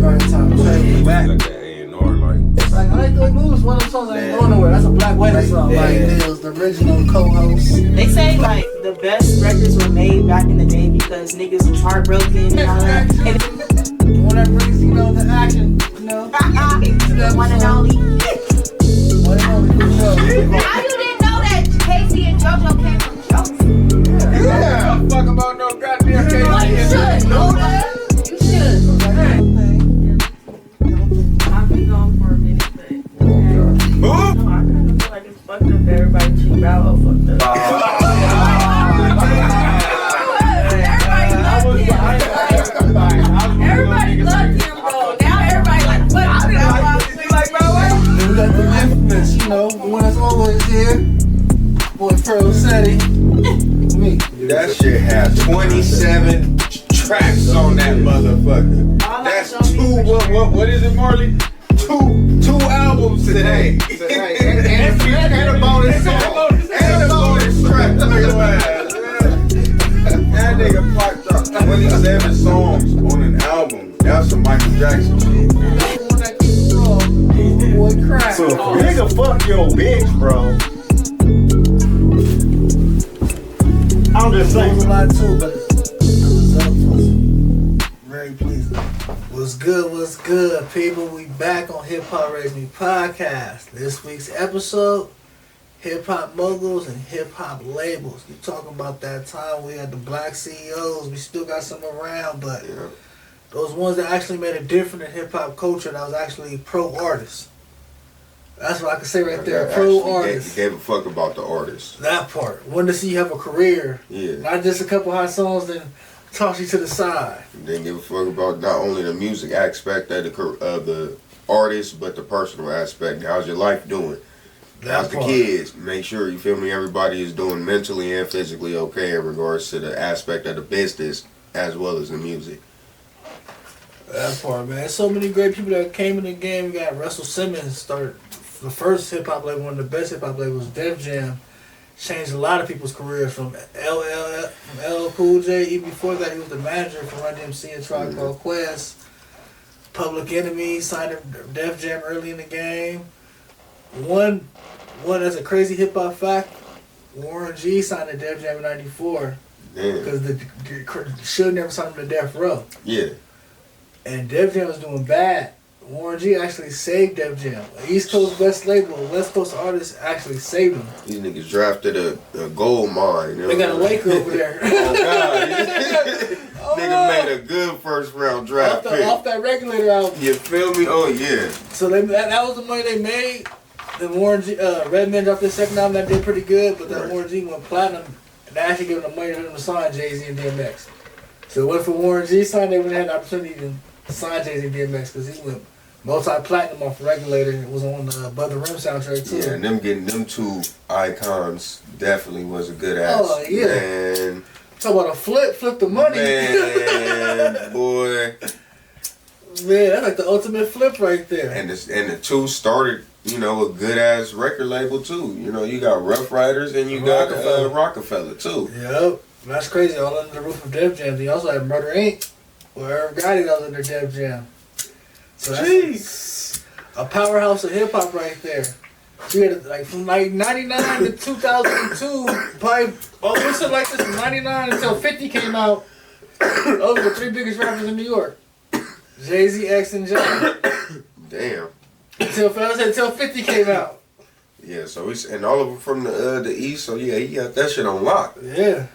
right time. Like that A&R, like. Like, I like the way moves. One of them songs that ain't going nowhere. That's a Black Wedding song. Like, it was the original co-host. They say like the best records were made back in the day because niggas was heartbroken and all that. The one that brings, the action, The one and only. One and only for sure. How you didn't know that Casey and JoJo came from jokes? Yeah, don't fuck about no goddamn case. Well, you should know that. You should. I'll be gone for a minute, but no, I kind of feel like it's fucked up. Everybody cheap out, all fucked up. Everybody loved him, bro. Now everybody like, what? Then we got the infamous, the one that's always here. Boy, Pearl Setti. Me. That shit has 27 tracks on that motherfucker. That's what is it, Marley? Two albums today. And a bonus song. And a bonus track. That nigga popped up 27 songs on an album. That's some Michael Jackson shit. One that keeps strong. Boy, crack. So nigga, fuck your bitch, bro. I'm just It was a saying. lot too, but the result was very pleasing. What's good, people? We back on Hip Hop Raised Me podcast. This week's episode, Hip Hop Moguls and Hip Hop Labels. We talking about that time we had the black CEOs. We still got some around, but those ones that actually made a difference in hip hop culture, that was actually pro artists. That's what I can say right there. Pro artists. Gave a fuck about the artists. That part. Wanted to see you have a career. Yeah. Not just a couple hot songs, then toss you to the side. Didn't give a fuck about not only the music aspect of the artist, but the personal aspect. How's your life doing? How's the kids? Make sure, you feel me, everybody is doing mentally and physically okay in regards to the aspect of the business as well as the music. That part, man. There's so many great people that came in the game. We got Russell Simmons started the first hip hop label, one of the best hip hop labels, Def Jam. Changed a lot of people's careers from LL Cool J. Even before that, he was the manager for Run DMC and Tribe Called Quest. Public Enemy signed Def Jam early in the game. One that's a crazy hip hop fact. Warren G signed to Def Jam in '94 because the should never signed him to Death Row. Yeah. And Def Jam was doing bad. Warren G actually saved Def Jam. East Coast West label, West Coast artist actually saved him. These niggas drafted a gold mine. They got a Laker over there. Oh God! Nigga made a good first round draft pick. Off that Regulator album. You feel me? Oh yeah. So that was the money they made. Then Warren G, Redman dropped his second album that did pretty good, but then Warren G went platinum. And they actually gave him the money for him to sign Jay-Z and DMX. So what for Warren G signed, they wouldn't have had the opportunity to sign Jay-Z and DMX because he went multi-platinum off Regulator. It was on the Above the Rim soundtrack too. Yeah, and them getting them two icons definitely was a good ass. Oh yeah. Man. Talk about a flip the money. Man, boy. Man, that's like the ultimate flip right there. And the two started, a good ass record label too. You got Rough Riders and you got Rockefeller too. Yep, that's crazy. All under the roof of Def Jam. They also had Murder Inc., where Irv Gotti was under Def Jam. So that's a powerhouse of hip hop right there. You had from like 99 to 2002, probably almost like this from 99 until 50 came out. Those were the three biggest rappers in New York. Jay-Z, X, and Jay. Damn. Until 50 came out. Yeah, so and all of them from the East, so yeah, he got that shit on lock. Yeah.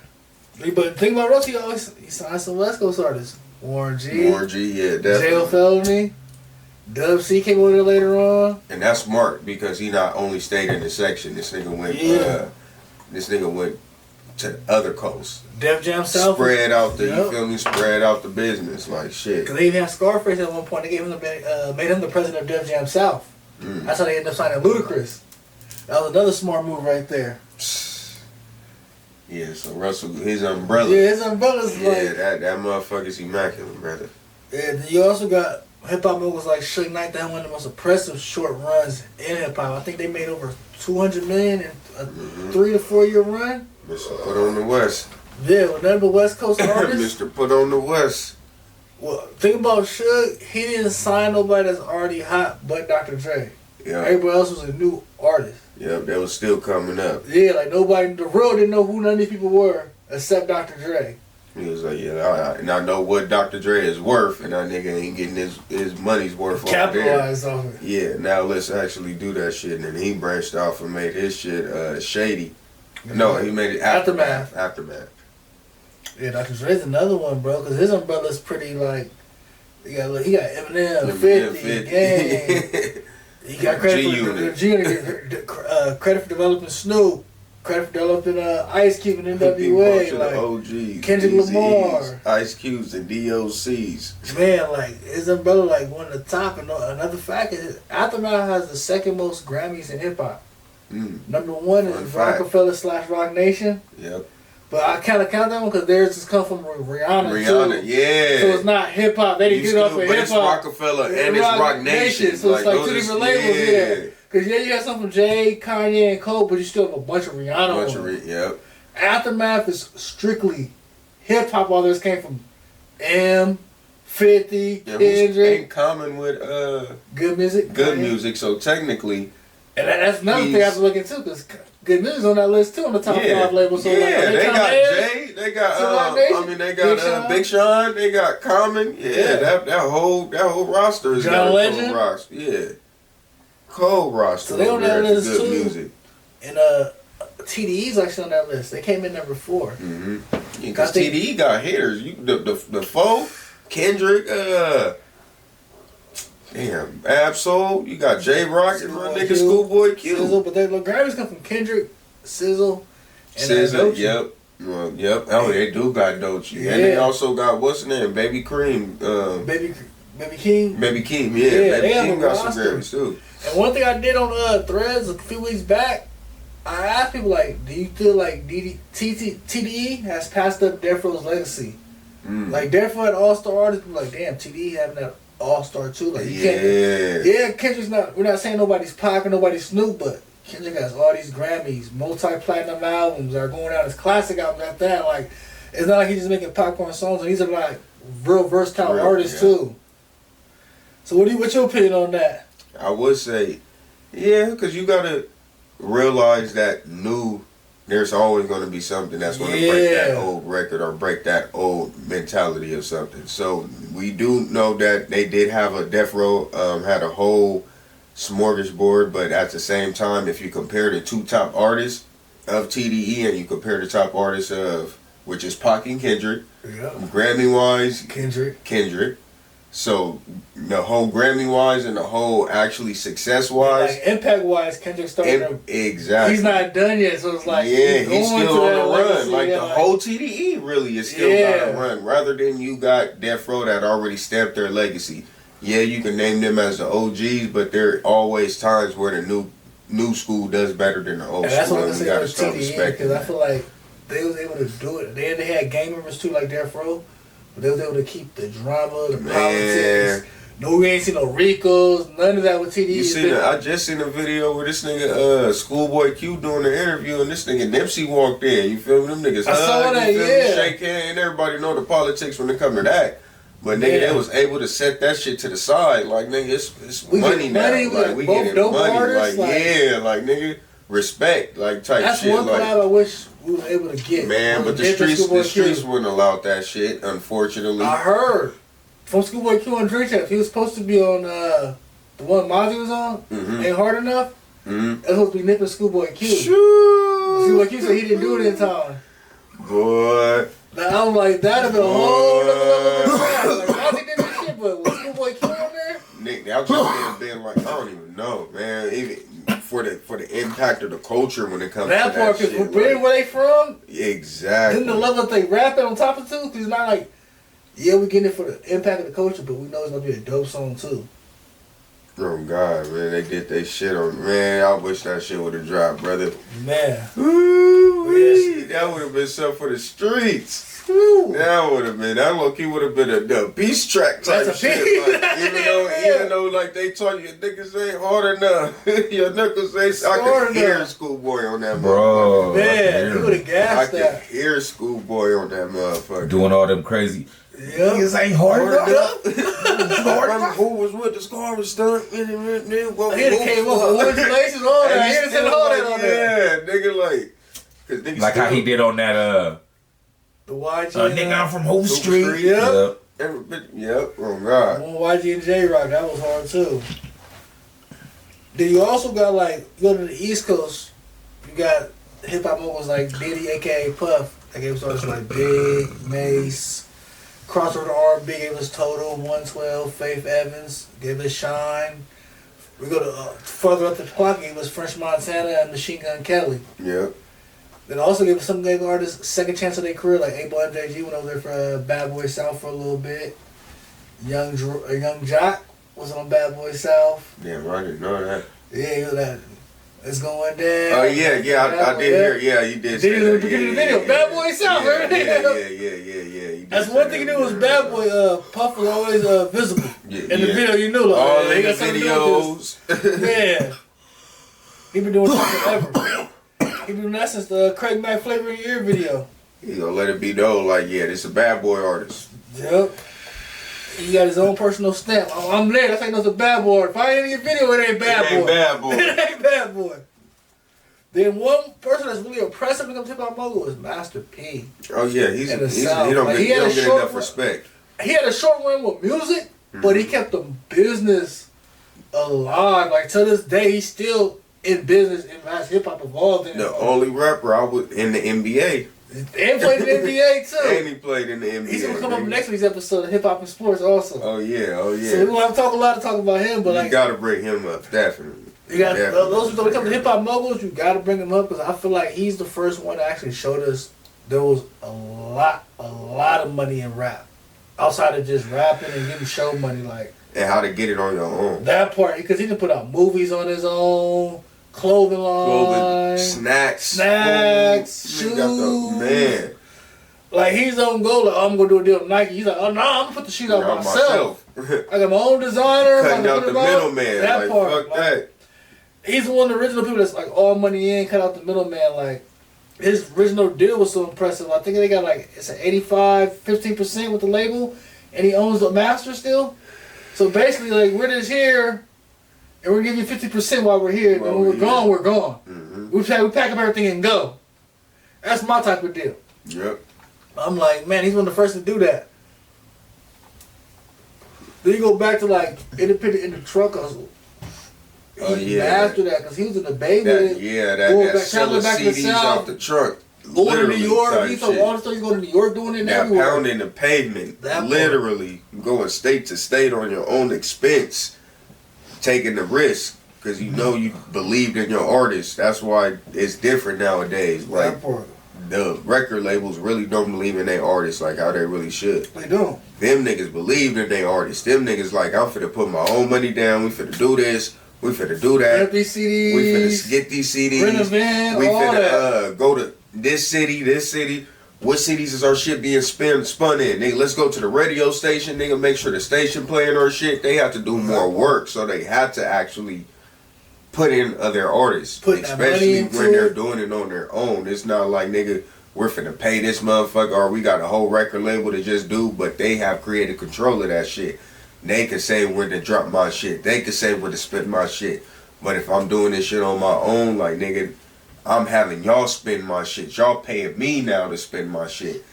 But think about Russ, he signed some West Coast artists. Warren G, yeah, definitely. Jail Felony. Dub C came over there later on. And that's smart because he not only stayed in the section, this nigga went to the other coast. Def Jam South. Spread out the business like shit. Cause they even had Scarface at one point. They gave him made him the president of Def Jam South. That's how they ended up signing Ludacris. That was another smart move right there. Yeah, so Russell, his umbrella. Yeah, his umbrella's like. That motherfucker's immaculate, brother. Yeah, then you also got hip hop moguls like Suge Knight that had one of the most impressive short runs in hip hop. I think they made over $200 million in a 3 to 4 year run. Mr. Put on the West. Yeah, with nothing but West Coast artists. Mr. Put on the West. Well, think about Suge. He didn't sign nobody that's already hot but Dr. Dre. Yeah. Everybody else was a new artist. Yep, that was still coming up. Yeah, like nobody, the world didn't know who none of these people were except Dr. Dre. He was like, yeah, and I know what Dr. Dre is worth, and that nigga ain't getting his money's worth. Capitalized off it. Yeah, now let's actually do that shit. And then he branched off and made his shit Shady. No, he made it Aftermath. Yeah, Dr. Dre's another one, bro, because his umbrella's pretty like. He got Eminem, 50, Gang. He got credit G-Unit, credit for developing Snoop, credit for developing Ice Cube and NWA, like OGs, Kendrick Lamar, Ice Cubes and DOCs. Man, like his umbrella, like one of the top. And another fact is, Aftermath has the second most Grammys in hip hop. Number one is Rockefeller / Rock Nation. Yep. But I kind of count that one because theirs just come from Rihanna too. Yeah. So it's not hip hop. They didn't get it off of hip hop. It's Rockefeller and it's Rock Nation. So it's like two different labels. Yeah. Because you got something from Jay, Kanye, and Cole, but you still have a bunch of Rihanna. Yep. Aftermath is strictly hip hop. All this came from M, 50, Kendrick. In common with Good Music. Good Music. So technically, and that's another thing I have to look into because Good Music's on that list too on the top 5 labels. So yeah, like, they got Jay, they got they got Big Sean, they got Common. Yeah, that whole roster is John Legend. Cold roster. So they on that list Good too. Music. And TDE's actually on that list. They came in number 4. Because TDE got hitters. The foe, Kendrick, damn, Absol, you got J Rock and my nigga Schoolboy Q. Sizzle, but the Grammys come from Kendrick, Sizzle, and Doechii. Yep. Well, yep. Oh, they do got Doechii. Yeah. And they also got, what's the name? Baby Cream. Baby King. Baby King, yeah. Baby King got some Grammys too. And one thing I did on Threads a few weeks back, I asked people, like, do you feel like TDE has passed up Death Row's legacy? Like, Death Row had all-star artists, people like, damn, TDE having that all-star too. Like, you can't, Kendrick's not, we're not saying nobody's Pac or nobody's Snoop, but Kendrick has all these Grammys, multi-platinum albums are going out as classic albums at that. Like, it's not like he's just making popcorn songs, and these are like real versatile artists too. So what's your opinion on that? I would say, because you gotta realize that there's always going to be something that's going to break that old record or break that old mentality of something. So we do know that they did have a Death Row, had a whole smorgasbord, but at the same time, if you compare the 2 top artists of TDE and you compare the top artists of, which is Pac and Kendrick, Grammy-wise, Kendrick. So the whole Grammy-wise and the whole actually success-wise, like impact-wise, Kendrick started. Exactly. He's not done yet, so it's like he's still on the run. Like the whole TDE really is still got to run. Rather than you got Death Row that already stamped their legacy. Yeah, you can name them as the OGs, but there are always times where the new school does better than the old school. That's what I say with TDE, because I feel like they was able to do it. They had gang members too, like Death Row. But they was able to keep the drama, the politics. No, we ain't seen no Ricos, none of that with TDE. I just seen a video where this nigga Schoolboy Q doing the interview and this nigga Nipsey walked in. You feel me? Them niggas hug, shake hands, and everybody know the politics when it come to that. But nigga, they was able to set that shit to the side. Like nigga, it's money now. Like we getting money. Artists, like nigga, respect, like type that's shit. That's one collab I wish we were able to get. Man, but the streets wouldn't allow that shit, unfortunately. I heard from Schoolboy Q on Drink Champs, he was supposed to be on the one Mozzie was on, Ain't Hard Enough. That's supposed to be nipping Schoolboy Q. Schoolboy Q said he didn't do it in time. Boy. Now I'm like, that'd have been a whole nother level of crap. Like, Mozzie did this shit, but was Schoolboy Q on there? Nick, that just have been like, I don't even know, man. Even for the impact of the culture when it comes to that part, shit. Because where they from? Exactly. Then the level that they rap it on top of too, because it's not like, we getting it for the impact of the culture, but we know it's gonna be a dope song too. Oh God, man, they get their shit on. Man, I wish that shit would have dropped, brother. Man, that would have been something for the streets. That would have been. That low-key would have been a peace track type shit. Like, even though, like they taught you, niggas ain't hard enough. Your knuckles ain't. I could hear Schoolboy on that bro. Man, you would have gassed that. I could hear Schoolboy on that motherfucker doing all them crazy. Yeah. Niggas ain't hard enough. Who was with the scarf stunt? He He came up with orange laces, all that. He didn't all that on there. Yeah, nigga, like. Cause niggas Like how he did on that, the YG. nigga, I'm from Hope Street. Yep. Yep, oh God. On YG and J-Rock, that was hard too. Then you also got like, you go to the East Coast, you got hip hop moguls like Diddy, aka Puff, that gave us artists like Big, Mace, Crossroad R&B gave us Total, 112, Faith Evans gave us Shine. We go to further up the clock, gave us French Montana and Machine Gun Kelly. Yep. Then also gave us some gave artists second chance of their career, like A-Ball MJG went over there for Bad Boy South for a little bit. Young Jock was on Bad Boy South. Damn, I didn't know that. Yeah, you know that. It's going down. Oh yeah, I did hear. Yeah, you did. Did you beginning of the video? Bad Boy South, right? Yeah. That's one thing you knew was Bad Boy. Puff was always visible in the video. You knew like all he in got the videos. Yeah, he been doing that forever. He been doing that since the Craig Mack Flavor in Your Ear video. He gonna let it be known, like, yeah, this is a Bad Boy artist. Yep. He got his own personal stamp. I'm there. That's how you know it's a Bad Boy. If I ain't in your video, it ain't Bad Boy. It ain't Bad Boy. It ain't Bad Boy. Then one person that's really impressive when it comes to hip hop mogul is Master P. Oh yeah, he don't get enough respect. He had a short run with music, but he kept the business alive. Like to this day, he's still in business and as hip hop evolved. The only rapper I was in the NBA. And played in the NBA too. And he played in the NBA. He's gonna come up next week's episode of Hip Hop and Sports also. Oh yeah. So we don't have to talk a lot to talk about him, but you gotta bring him up, definitely. You got those when it comes to hip hop moguls, you gotta bring him up because I feel like he's the first one that actually showed us there was a lot of money in rap outside of just rapping and getting show money, like and how to get it on your own. That part because he done put out movies on his own, clothing line, snacks, shoes. Man. Like he's on go. Like, oh, I'm gonna do a deal with Nike. He's like, oh no, I'm gonna put the shoes out myself. I got my own designer. Cutting out the middleman. That like, part, fuck like, that. He's one of the original people that's like all money in, cut out the middleman. Like his original deal was so impressive. I think they got like it's an 15% with the label, and he owns the master still. So basically, like we're just here, and we're giving you 50% while we're here. And when we're gone, we're gone. Mm-hmm. We pack up everything and go. That's my type of deal. Yep. I'm like, man, he's one of the first to do that. Then you go back to like independent in the truck hustle. He mastered that because he was in the Bay with it. That selling CDs off the truck. Going to New York, he's from all the stuff. He's going to New York doing it everywhere. Pounding the pavement, literally going state to state on your own expense, taking the risk because you know you believed in your artist. That's why it's different nowadays. Like the record labels really don't believe in their artists like how they really should. They don't. Them niggas believe in their artists. Them niggas like, I'm finna put my own money down. We finna do this. We finna do that. Get these CDs. We finna get these CDs. Rent a van, we all finna go to this city. What cities is our shit being spun in? Nigga, let's go to the radio station. Nigga, make sure the station playing our shit. They have to do more work, so they have to actually put in other artists, especially when they're doing it on their own. It's not like, nigga, we're finna pay this motherfucker or we got a whole record label to just do, but they have creative control of that shit. They can say when to drop my shit. They can say when to spit my shit. But if I'm doing this shit on my own, like, nigga, I'm having y'all spend my shit. Y'all paying me now to spend my shit.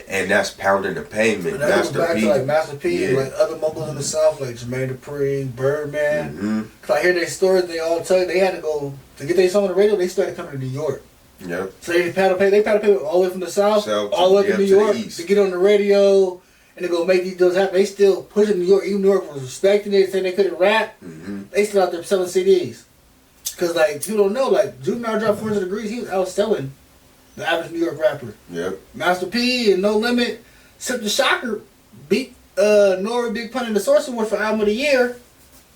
And that's pounding the payment. And that goes back to like Master P and like other moguls in the South, like Jermaine Dupri, Birdman. Mm-hmm. Cause I hear their stories, they all tell you they had to go to get their song on the radio. They started coming to New York. Yep. So they had to pay all the way from the South all the way to New York to get on the radio and to go make these deals happen. They still pushing New York. Even New York was respecting it, saying they couldn't rap. Mm-hmm. They still out there selling CDs. Cause like people don't know, like Juvenile dropped 400 Degrees. He was out selling the average New York rapper. Yep. Master P and No Limit, Sip the Shocker beat Nori Big Pun in the Source Award for Album of the Year.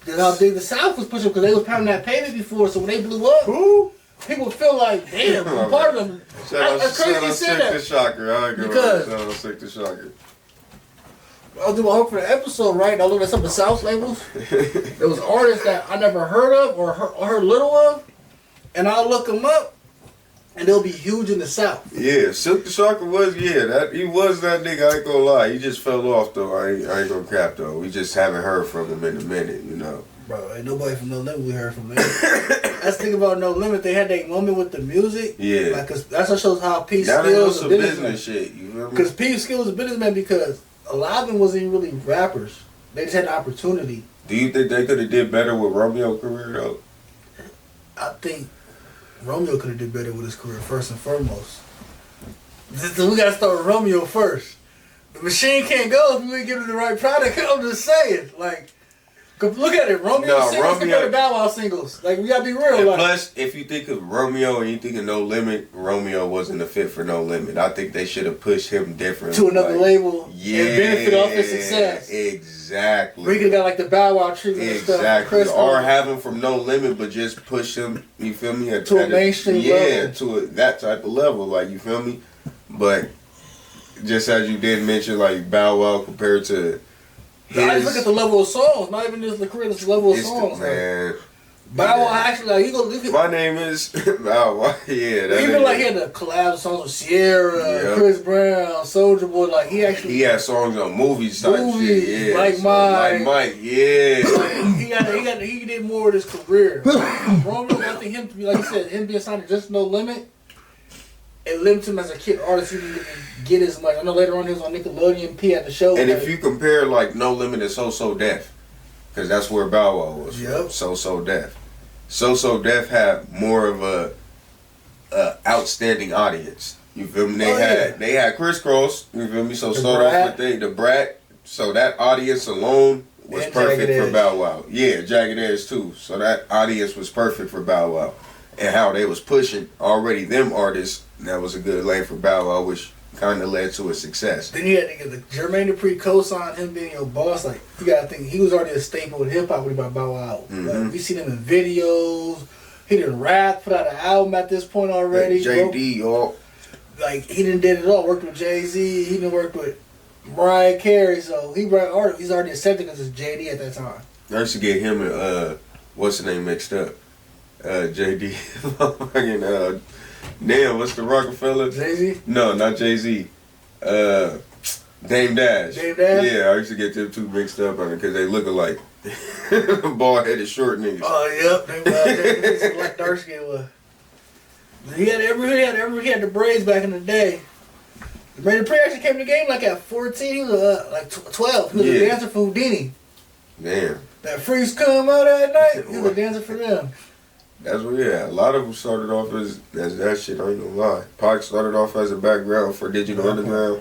Because how big the South was pushing, because they was pounding that payment before. So when they blew up, people feel like, damn, I'm part of them. That's crazy you said that. Sip the Shocker. I agree. Because Sip the Shocker. I was doing my hope for the episode, right? And I looked at some of the South labels. There was artists that I never heard of or heard little of. And I'll look them up. and they'll be huge in the South. Yeah, Silk the Shocker was he was that nigga. I ain't gonna lie, he just fell off though. I ain't gonna cap though. We just haven't heard from him in a minute, you know. Bro, ain't nobody from No Limit we heard from. That's the thing about No Limit. They had that moment with the music. Yeah, like, cause that's what shows how P now Skills some a business shit. You feel me? Because P Skills was a businessman because a lot of them wasn't even really rappers. They just had the opportunity. Do you think they could have did better with Romeo's career though? I think Romeo could have did better with his career first and foremost. So we gotta start with Romeo first. The machine can't go if we ain't give him the right product. I'm just saying, like, look at it. Romeo singles compared to Bow Wow singles. Like, we gotta be real. And like, plus, if you think of Romeo and you think of No Limit, Romeo wasn't a fit for No Limit. I think they should have pushed him different to another label and benefit off his success. Exactly. We could have got like the Bow Wow treatment and stuff. Exactly. Or have him from No Limit, but just push him, you feel me? To a mainstream level. To that type of level, like, you feel me? But just as you did mention, like, Bow Wow compared to I just look at the level of songs, not even just the career, just the level of songs. Man. Bow Wow actually, like, you go. My name is Bow Wow. Yeah, that even like he had the collab songs with Sierra, Chris Brown, Soulja Boy. Like he had songs on movies type shit. Yeah, like Mike. Yeah. Like, he did more of his career. Romeo, I think him to be like you said, him being signed to Just No Limit. It limited him as a kid artist. He didn't get as much. I know later on he was on Nickelodeon. P at the show. And if you compare like No Limit to So Def, because that's where Bow Wow was. Yep. So Def. So Def had more of a outstanding audience. You feel me? They had Crisscross. You feel me? So start off with the Brat. So that audience alone was perfect for Bow Wow. Yeah, Jagged Edge too. So that audience was perfect for Bow Wow. And how they was pushing already them artists, that was a good lane for Bow Wow, which kind of led to a success. Then you had to get the Jermaine Dupri co-sign him being your boss. Like, you gotta think he was already a staple in hip hop when he brought Bow Wow. Mm-hmm. Like, we seen him in videos. He didn't rap, put out an album at this point already. JD, y'all. Like, he didn't did it all. Worked with Jay-Z. He didn't work with Mariah Carey. So he brought art. He's already accepted because it's JD at that time. I used to get him and what's the name mixed up? JD. Fucking damn, what's the Rockefeller? Jay-Z? No, not Jay-Z. Dame Dash. Dame Dash? Yeah, I used to get them two mixed up on it because they look alike. Bald-headed short niggas. Oh, yep. They like dark skin was. He had the braids back in the day. Brandon Pre actually came to the game like at 14. He was like 12. He was a dancer for Houdini. Damn. That freaks come out at night. He was a dancer for them. That's what, yeah. A lot of them started off as that shit, I ain't gonna lie. Pac started off as a background for Digital Underground.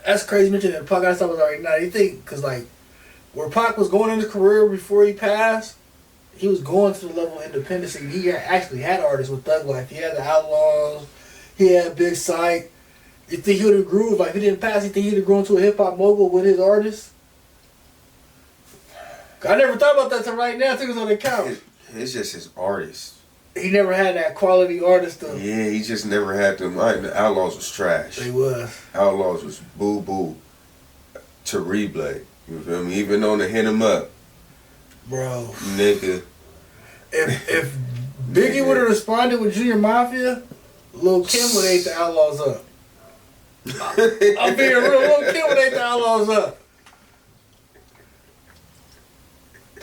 That's crazy mentioning that Pac got stuff was already now. You think, because like, where Pac was going in his career before he passed, he was going to the level of independence. And he actually had artists with Thug Life. He had the Outlaws. He had Big Sight. You think he would have grew, like if he didn't pass, you think he'd have grown to a hip-hop mogul with his artists? I never thought about that until right now. I think it was on the couch. It's just his artist. He never had that quality artist though. Yeah, he just never had them. The Outlaws was trash. They was. Outlaws was boo-boo. Terrible. You feel me? Even on the Hit 'Em Up. Bro. Nigga. If Biggie would have responded with Junior Mafia, Lil' Kim would have ate the Outlaws up. I'm being real. Lil' Kim would have ate the Outlaws up.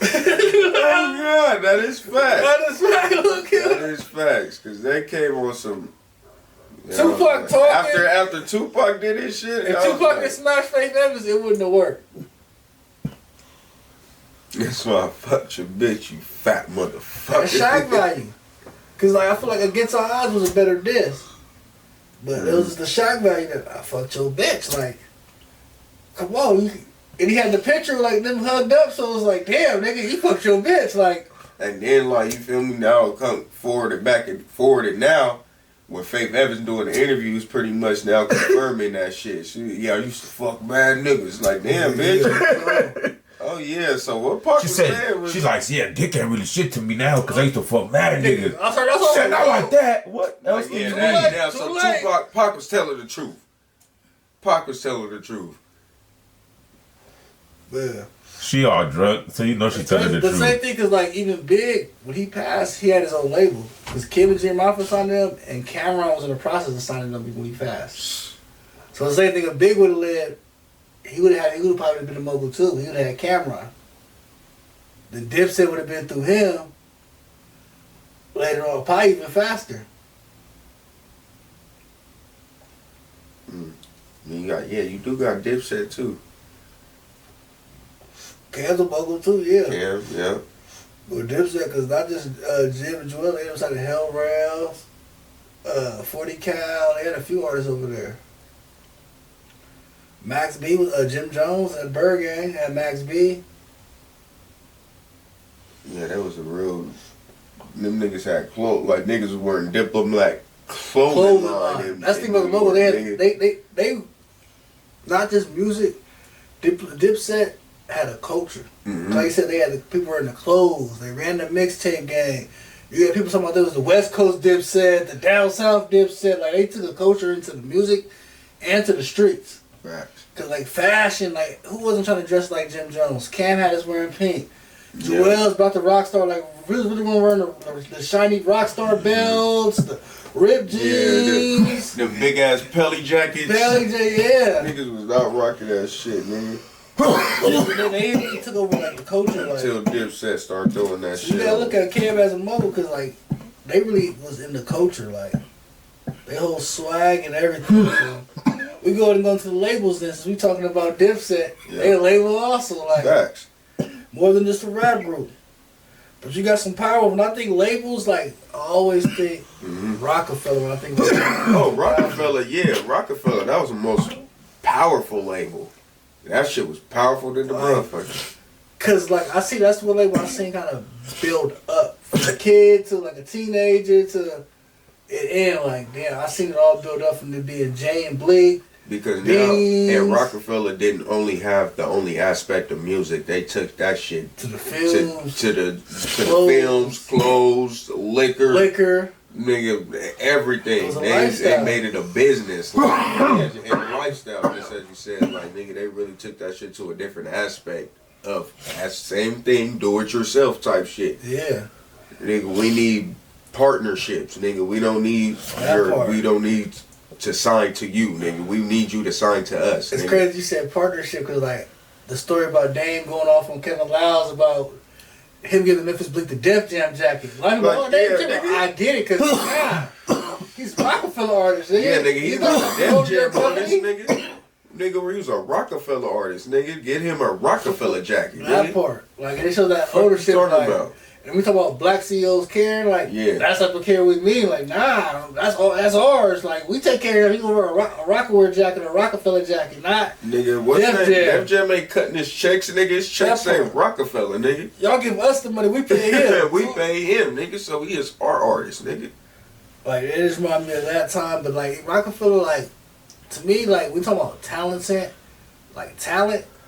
Oh God, that is facts. That is fact. Lil' Kim. That is facts, because they came on some. Tupac talking. After Tupac did his shit. If Tupac had smashed Faith Evans, it wouldn't have worked. That's why I fucked your bitch, you fat motherfucker. That's shock value. Cause like I feel like Against Our Odds was a better diss. But it was the shock value that I fucked your bitch. Like, come on. And he had the picture like them hugged up, so it was like, damn, nigga, you fucked your bitch. Like, and then like you feel me now, come forward it now. When Faith Evans doing the interviews, pretty much now confirming that shit. I used to fuck bad niggas. Like, damn, bitch. Oh yeah, so what Pac was saying was... She's like, yeah, dick ain't really shit to me now because I used to fuck mad niggas. I'm sorry, that's all said, not like that. What else? Like, yeah, so Pac was telling the truth. Pac was telling the truth. Yeah. She all drunk, so you know she telling the The truth. same thing, cause like even Big, when he passed, he had his own label. Cause Kim and Jim Mafia signed them, and Cameron was in the process of signing them when he passed. So the same thing, if Big would have lived, he would have probably been a mogul too. He would have had Cameron. The Dipset would have been through him. Later on, probably even faster. You do got Dipset too. Cam's a mogul too, yeah. Cam, yeah. But Dipset, because not just Jim and Joel, they was like the Hell Rails, 40 Cal, they had a few artists over there. Max B was Jim Jones and Bird Gang had Max B. Yeah, that was a real. Them niggas had clothes, like niggas was wearing Diplomat clothing line. That's the thing about the mogul. They not just music. Dipset had a culture. Mm-hmm. Like you said, they had the people wearing the clothes. They ran the mixtape game. You had people talking about there was the West Coast Dipset, the down south Dipset. Like they took a culture into the music and to the streets. Right. Cause like fashion, like who wasn't trying to dress like Jim Jones? Cam had us wearing pink. Joel's about the rock star, like really want to wear the shiny rock star belts, the ripped jeans, the big ass Pelly jackets. Yeah. Niggas was out rocking that shit, nigga. Then they took over like the culture. Like, Until Dipset started doing that shit. You gotta look at Cam as a mogul, cause like they really was in the culture, like they whole swag and everything. So we go into the labels then, since we talking about Dipset, they a label also, like. Facts. More than just a rap group. But you got some power. When I think labels, like, I always think Rockefeller. When I think Rockefeller, yeah. Rockefeller, that was the most powerful label. That shit was powerful than the motherfucker. Because, like, I see that's what label I seen kind of build up. From a kid to, like, a teenager to it end. Like, damn, I seen it all build up from it being Jay and Bleak. Because now, and Rockefeller didn't only have the only aspect of music. They took that shit to the films, to the films, clothes, liquor, nigga, everything. They made it a business, and a lifestyle. Just as you said, like nigga, they really took that shit to a different aspect of that same thing, do it yourself type shit. Yeah, nigga, we need partnerships, nigga. We don't need to sign to you, nigga. We need you to sign to us. It's nigga. crazy you said partnership, because like the story about Dame going off on Kevin Lyles about him giving Memphis Bleak the Def Jam jacket. I get it, because he's a Rockefeller artist. Nigga. Yeah, nigga, he's not a Def Jam artist, nigga. Nigga, he was a Rockefeller artist, nigga. Get him a Rockefeller jacket. That nigga. part, like they show that ownership, like. About? And we talk about black CEOs caring, like, that's not what care with me. Like, nah, that's ours. Like, we take care of him. He gonna wear a Rockaware jacket, a Rockefeller jacket, not nigga, what's that? Def Jam ain't cutting his checks, nigga. His checks say Rockefeller, nigga. Y'all give us the money, we pay him. We pay him, nigga, so he is our artist, nigga. Like, it just reminds me of that time, but, like, Rockefeller, like, to me, like, we talking about talent,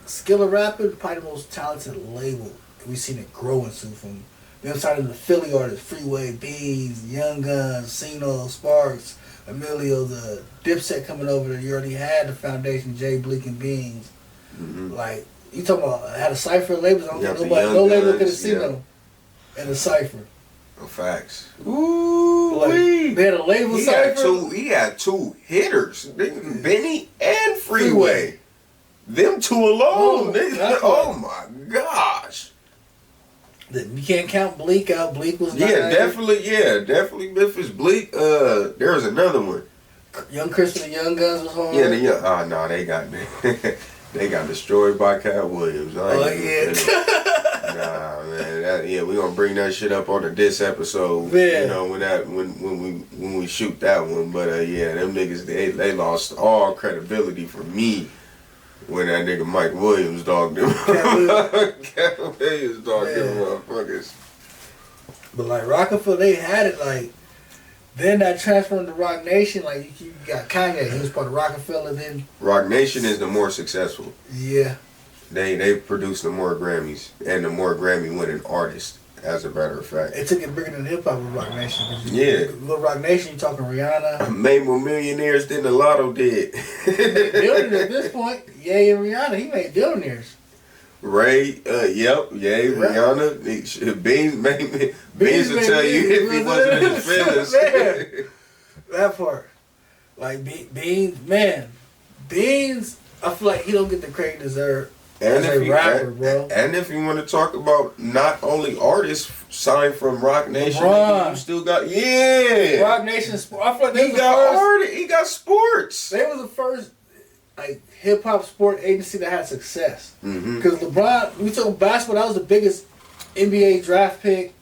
skill of rapping, probably the most talented label. We've seen it grow into from... Them started the Philly artists, Freeway, Bees, Young Guns, Cino, Sparks, Emilio, the Dipset coming over there. You already had the foundation, Jay, Bleak, and Beans. Mm-hmm. Like, you talking about, had a cypher labels, I don't think no label could have seen them in a cypher. No facts. Ooh, like, they had a label cypher. He had two hitters, Benny and Freeway. Them two alone, nigga. Oh my gosh. You can't count Bleak out. Bleak was definitely Memphis Bleak. There was another one. Young Chris and the Young Guns was hard. Yeah, they got they got destroyed by Cat Williams. Nah, man. We gonna bring that shit up on this episode. Yeah. You know when we shoot that one. But them niggas they lost all credibility for me. When that nigga Mike Williams dogged them. Cat Williams dogged them motherfuckers. But like Rockefeller, they had it like. Then that transferred to Rock Nation, like you got Kanye, he was part of Rockefeller. Then Rock Nation is the more successful. Yeah. They produced the more Grammys and the more Grammy winning artists. As a matter of fact, it took it bigger than hip hop with Rock Nation. Yeah, with Rock Nation, you talking Rihanna? Made more millionaires than the Lotto did. Billionaires at this point. Ye and Rihanna, he made billionaires. Ray, yep, Rihanna, Beans will tell you if he wasn't in his feelings. That part. Like, Beans, man. Beans, I feel like he don't get the credit he deserves as a rapper, bro. And if you want to talk about not only artists signed from Rock Nation, you still got, Rock Nation Sports. I feel like he got sports. They was the first like hip hop sport agency that had success. Because LeBron, we took basketball, that was the biggest NBA draft pick,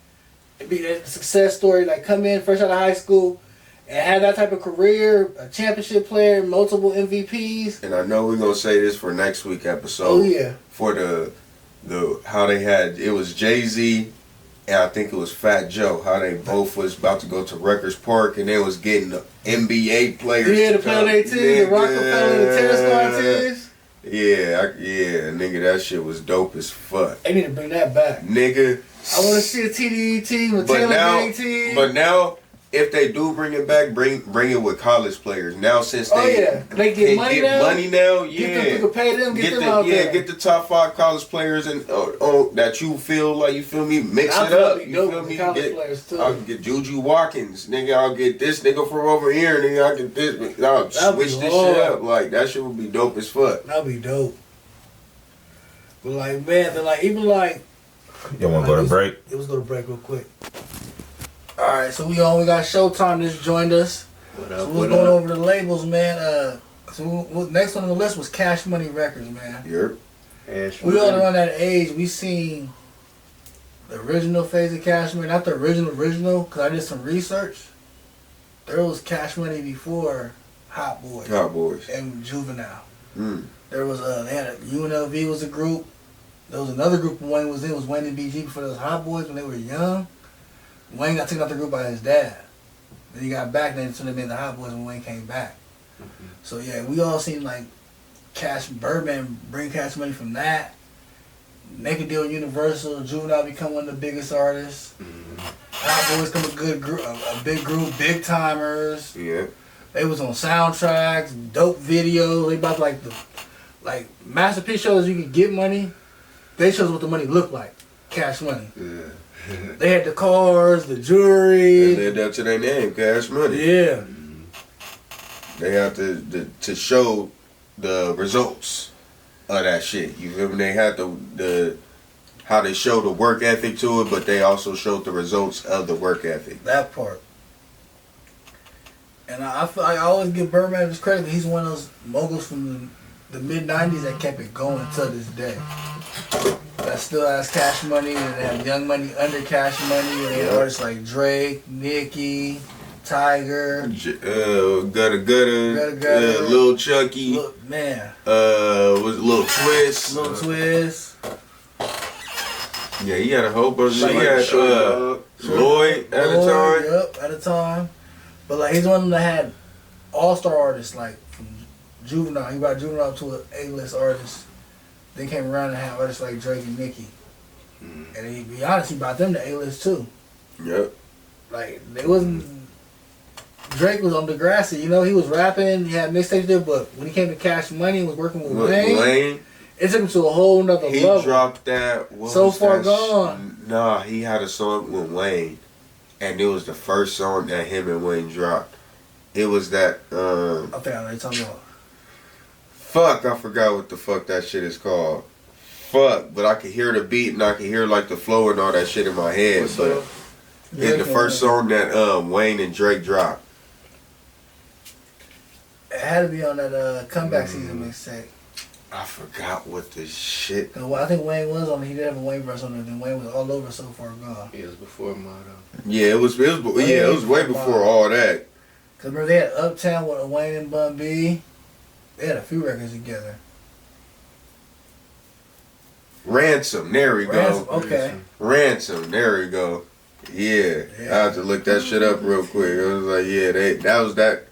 be a success story. Like come in fresh out of high school and have that type of career, a championship player, multiple MVPs. And I know we're gonna say this for next week episode. Oh yeah. For the how they had, it was Jay-Z and I think it was Fat Joe, how they both was about to go to Rutgers Park and they was getting the NBA players. Yeah, to play on their team, the Rockefeller, the tennis squad teams. Yeah, nigga, that shit was dope as fuck. They need to bring that back. Nigga. I want to see a TDE team, a Taylor Gang team. But now, if they do bring it back, bring it with college players. Now, since they get money now, you can pay them, get them out there. Get the top 5 college players and that you feel like, you feel me, mix it up. You feel me? I'll get Juju Watkins, nigga. I'll get this nigga from over here, nigga. I'll get this. I'll switch this shit up. Like that shit would be dope as fuck. That'd be dope. But like, man, then like even like. Y'all wanna go to break? Let's go to break real quick. Alright, so we got Showtime just joined us. What up? So we're going over the labels, man. Next on the list was Cash Money Records, man. Yep. We all around that age, we seen the original phase of Cash Money, not the original, because I did some research. There was Cash Money before Hot Boys. And Juvenile. There was they had UNLV was a group. There was another group Wayne was in, was Wayne and BG before those Hot Boys when they were young. Wayne got taken out the group by his dad. Then he got back, then they made the Hot Boys when Wayne came back. So yeah, we all seen like Birdman bring Cash Money from that. Make a deal with Universal, Juvenile become one of the biggest artists. Hot Boys come a good group, a big group, big timers. Yeah. They was on soundtracks, dope videos. They about like masterpiece shows you could get money. They showed us what the money looked like. Cash Money. Yeah. They had the cars, the jewelry. They lived up to their name, Cash Money. Yeah. They have to show the results of that shit. You feel me? They had the how they show the work ethic to it, but they also showed the results of the work ethic. That part. And I feel like I always give Birdman his credit. He's one of those moguls from the mid-90s that kept it going to this day. That still has Cash Money, and they have Young Money under Cash Money, and they have artists like Drake, Nicki, Tiger, Gutta, Lil Chucky, man, was Lil Twist, Yeah, he had a whole bunch. He had Lloyd at the time. Yep, at the time. But like he's one of them that had all-star artists like from Juvenile. He brought Juvenile to an A-list artist. They came around and had artists like Drake and Nicki. And to be honest, he brought them to A-list too. Yep. Like they wasn't. Drake was on Degrassi, you know. He was rapping. He had mixtapes there, but when he came to Cash Money, he was working with Wayne. It took him to a whole nother level. He dropped that. So Far Gone. Nah, he had a song with Wayne, and it was the first song that him and Wayne dropped. It was that. I think I know what you're talking about. Fuck, I forgot what the fuck that shit is called. Fuck, but I could hear the beat and I could hear like the flow and all that shit in my head. But it's the first song that Wayne and Drake dropped. It had to be on that comeback season mixtape. I forgot what the shit. I think Wayne was on it. He did have a Wayne verse on it, and Wayne was all over So Far Gone. It was before Motto. Yeah, it was way before all that. Cause remember they had Uptown with Wayne and Bun B. They had a few records together. Ransom, there we go. Okay. Ransom, there we go. Yeah, I have to look that shit up real quick. It was like, that was that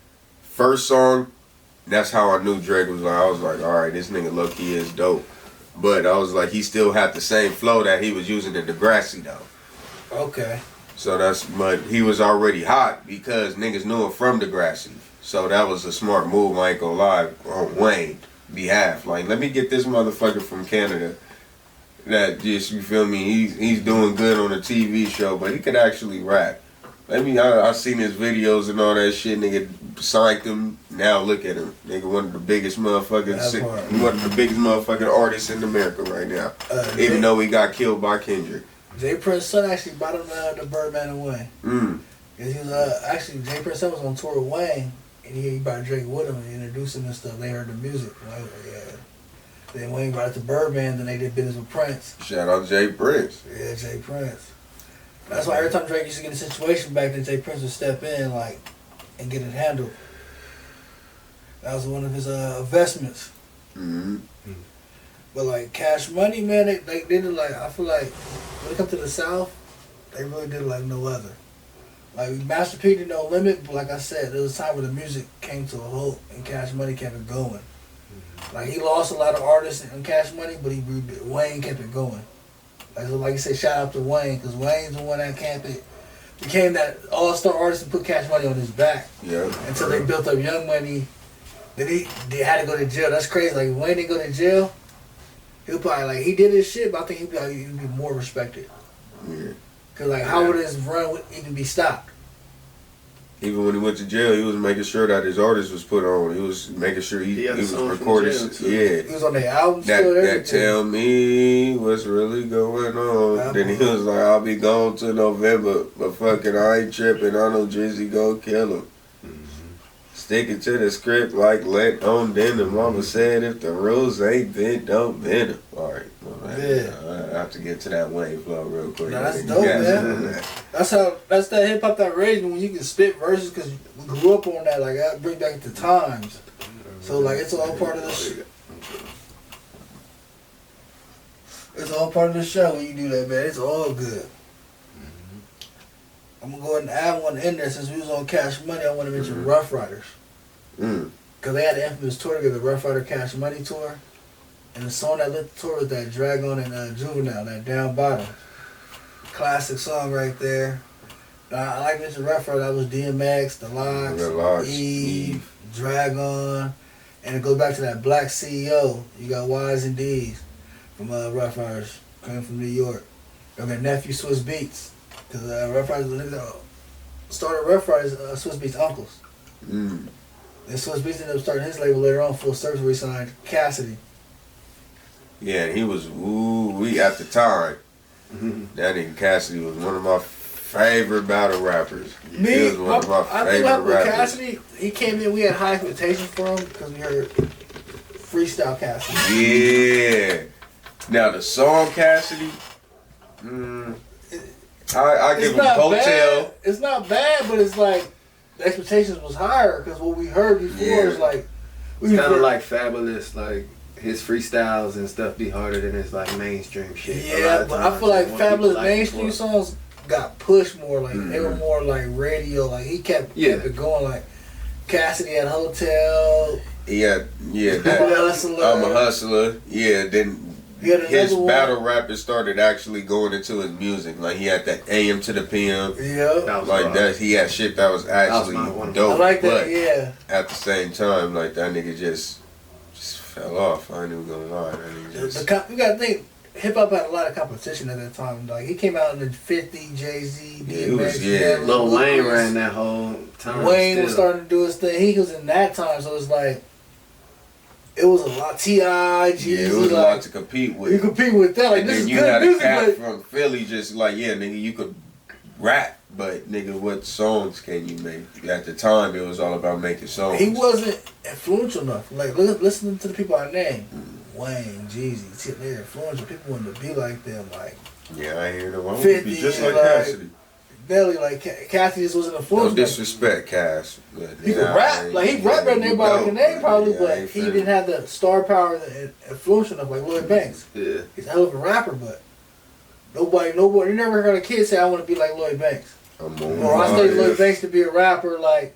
first song. That's how I knew Drake was like. I was like, all right, this nigga low-key is dope. But I was like, he still had the same flow that he was using in Degrassi though. Okay. So but he was already hot because niggas knew him from Degrassi. So that was a smart move, I ain't gonna lie, on Wayne's behalf. Like, let me get this motherfucker from Canada that just, you feel me, he's doing good on a TV show, but he could actually rap. I seen his videos and all that shit. Nigga signed him. Now look at him. Nigga, one of the biggest motherfucking artists in America right now. Even though he got killed by Kendrick. Jay Prince's son actually brought him the Birdman away. He was actually Jay Prince's son was on tour with Wayne, and he brought Drake with him and introduced him and stuff. They heard the music. Like, yeah. Then Wayne brought it to Birdman. Then they did business with Prince. Shout out Jay Prince. Yeah, Jay Prince. That's why every time Drake used to get in a situation back then, Jay Prince would step in and get it handled. That was one of his investments. But like Cash Money, man, they did it like, I feel like when it comes to the South, they really did it like no other. Like Master P did No Limit, but like I said, there was a time where the music came to a halt and Cash Money kept it going. Like he lost a lot of artists in Cash Money, but Wayne kept it going. Like you said, shout out to Wayne, because Wayne's the one that became that all-star artist and put Cash Money on his back. Yeah. Until they built up Young Money. Then they had to go to jail. That's crazy. Like Wayne didn't go to jail. He'll probably he did his shit, but I think he'd be more respected. Yeah. Cause how would his run even be stopped? Even when he went to jail, he was making sure that his artist was put on. He was making sure he was recording. Yeah. He was on the album that tell me what's really going on. Then he was like, I'll be gone till November, but fucking I ain't tripping. I know Drizzy go kill him. Sticking to the script like let on denim. Mama said if the rules ain't bent, don't bend them. Alright, I have to get to that Wayne flow real quick. No, that's dope, man. That's that hip hop that raised me when you can spit verses, because we grew up on that. Like that bring back the times. So like it's all part of the shit. It's all part of the show when you do that, man. It's all good. I'm gonna go ahead and add one in there since we was on Cash Money. I want to mention Rough Riders. Because they had an infamous tour together, the Rough Rider Cash Money tour. And the song that lit the tour was that Dragon and Juvenile, that Down Bottom. Classic song right there. I like Mr. Rough Rider. That was DMX, The Lox, Eve, Dragon. And it goes back to that Black CEO. You got Y's and D's from Rough Riders, coming from New York. You got Nephew Swiss Beats. Because Rough Riders started Rough Riders, Swiss Beats' uncles. And Swiss Beats ended up starting his label later on, Full Service, where he signed Cassidy. Yeah, and he was at the time. That nigga Cassidy was one of my favorite battle rappers. He was one of my favorite rappers. Cassidy, he came in, we had high expectations for him because we heard freestyle Cassidy. Yeah. Now the song Cassidy, I give him Hotel. Bad. It's not bad, but it's like the expectations was higher because what we heard before is like it's kind of like Fabulous, like his freestyles and stuff be harder than his like mainstream shit. Yeah, but I feel like Fabulous mainstream songs got pushed more. Like they were more like radio. Like he kept it going. Like Cassidy at Hotel. Yeah. I'm a hustler. Yeah, then. His battle rappers started actually going into his music. Like he had that AM to the PM. Yeah. Like that, he had shit that was actually dope. I like that. But yeah. At the same time, like that nigga just fell off. I ain't even gonna lie. That nigga just. You gotta think, hip hop had a lot of competition at that time. Like he came out in the 50, Jay-Z, DMX, Lil Wayne ran that whole time. Wayne was starting to do his thing. He was in that time, so it's like. It was a lot. T.I., Jeezy, it was a lot to compete with. You compete with that. Like, and this then is you good had music, a cat from Philly just like, yeah, nigga, you could rap, but nigga, what songs can you make? At the time, it was all about making songs. He wasn't influential enough. Like, listening to the people I named, Wayne, Jeezy, they're influential. People wanted to be like them. Like, yeah, I hear them. I 50, be just like Cassidy. Belly, like Cassidy just wasn't influential. No disrespect, Cass. He could rap. Like, he rapped better than everybody can name, probably, but he didn't have the star power and influence enough like Lloyd Banks. Yeah. He's a hell of a rapper, but nobody, you never heard a kid say, I want to be like Lloyd Banks. Or I studied Lloyd Banks to be a rapper, like,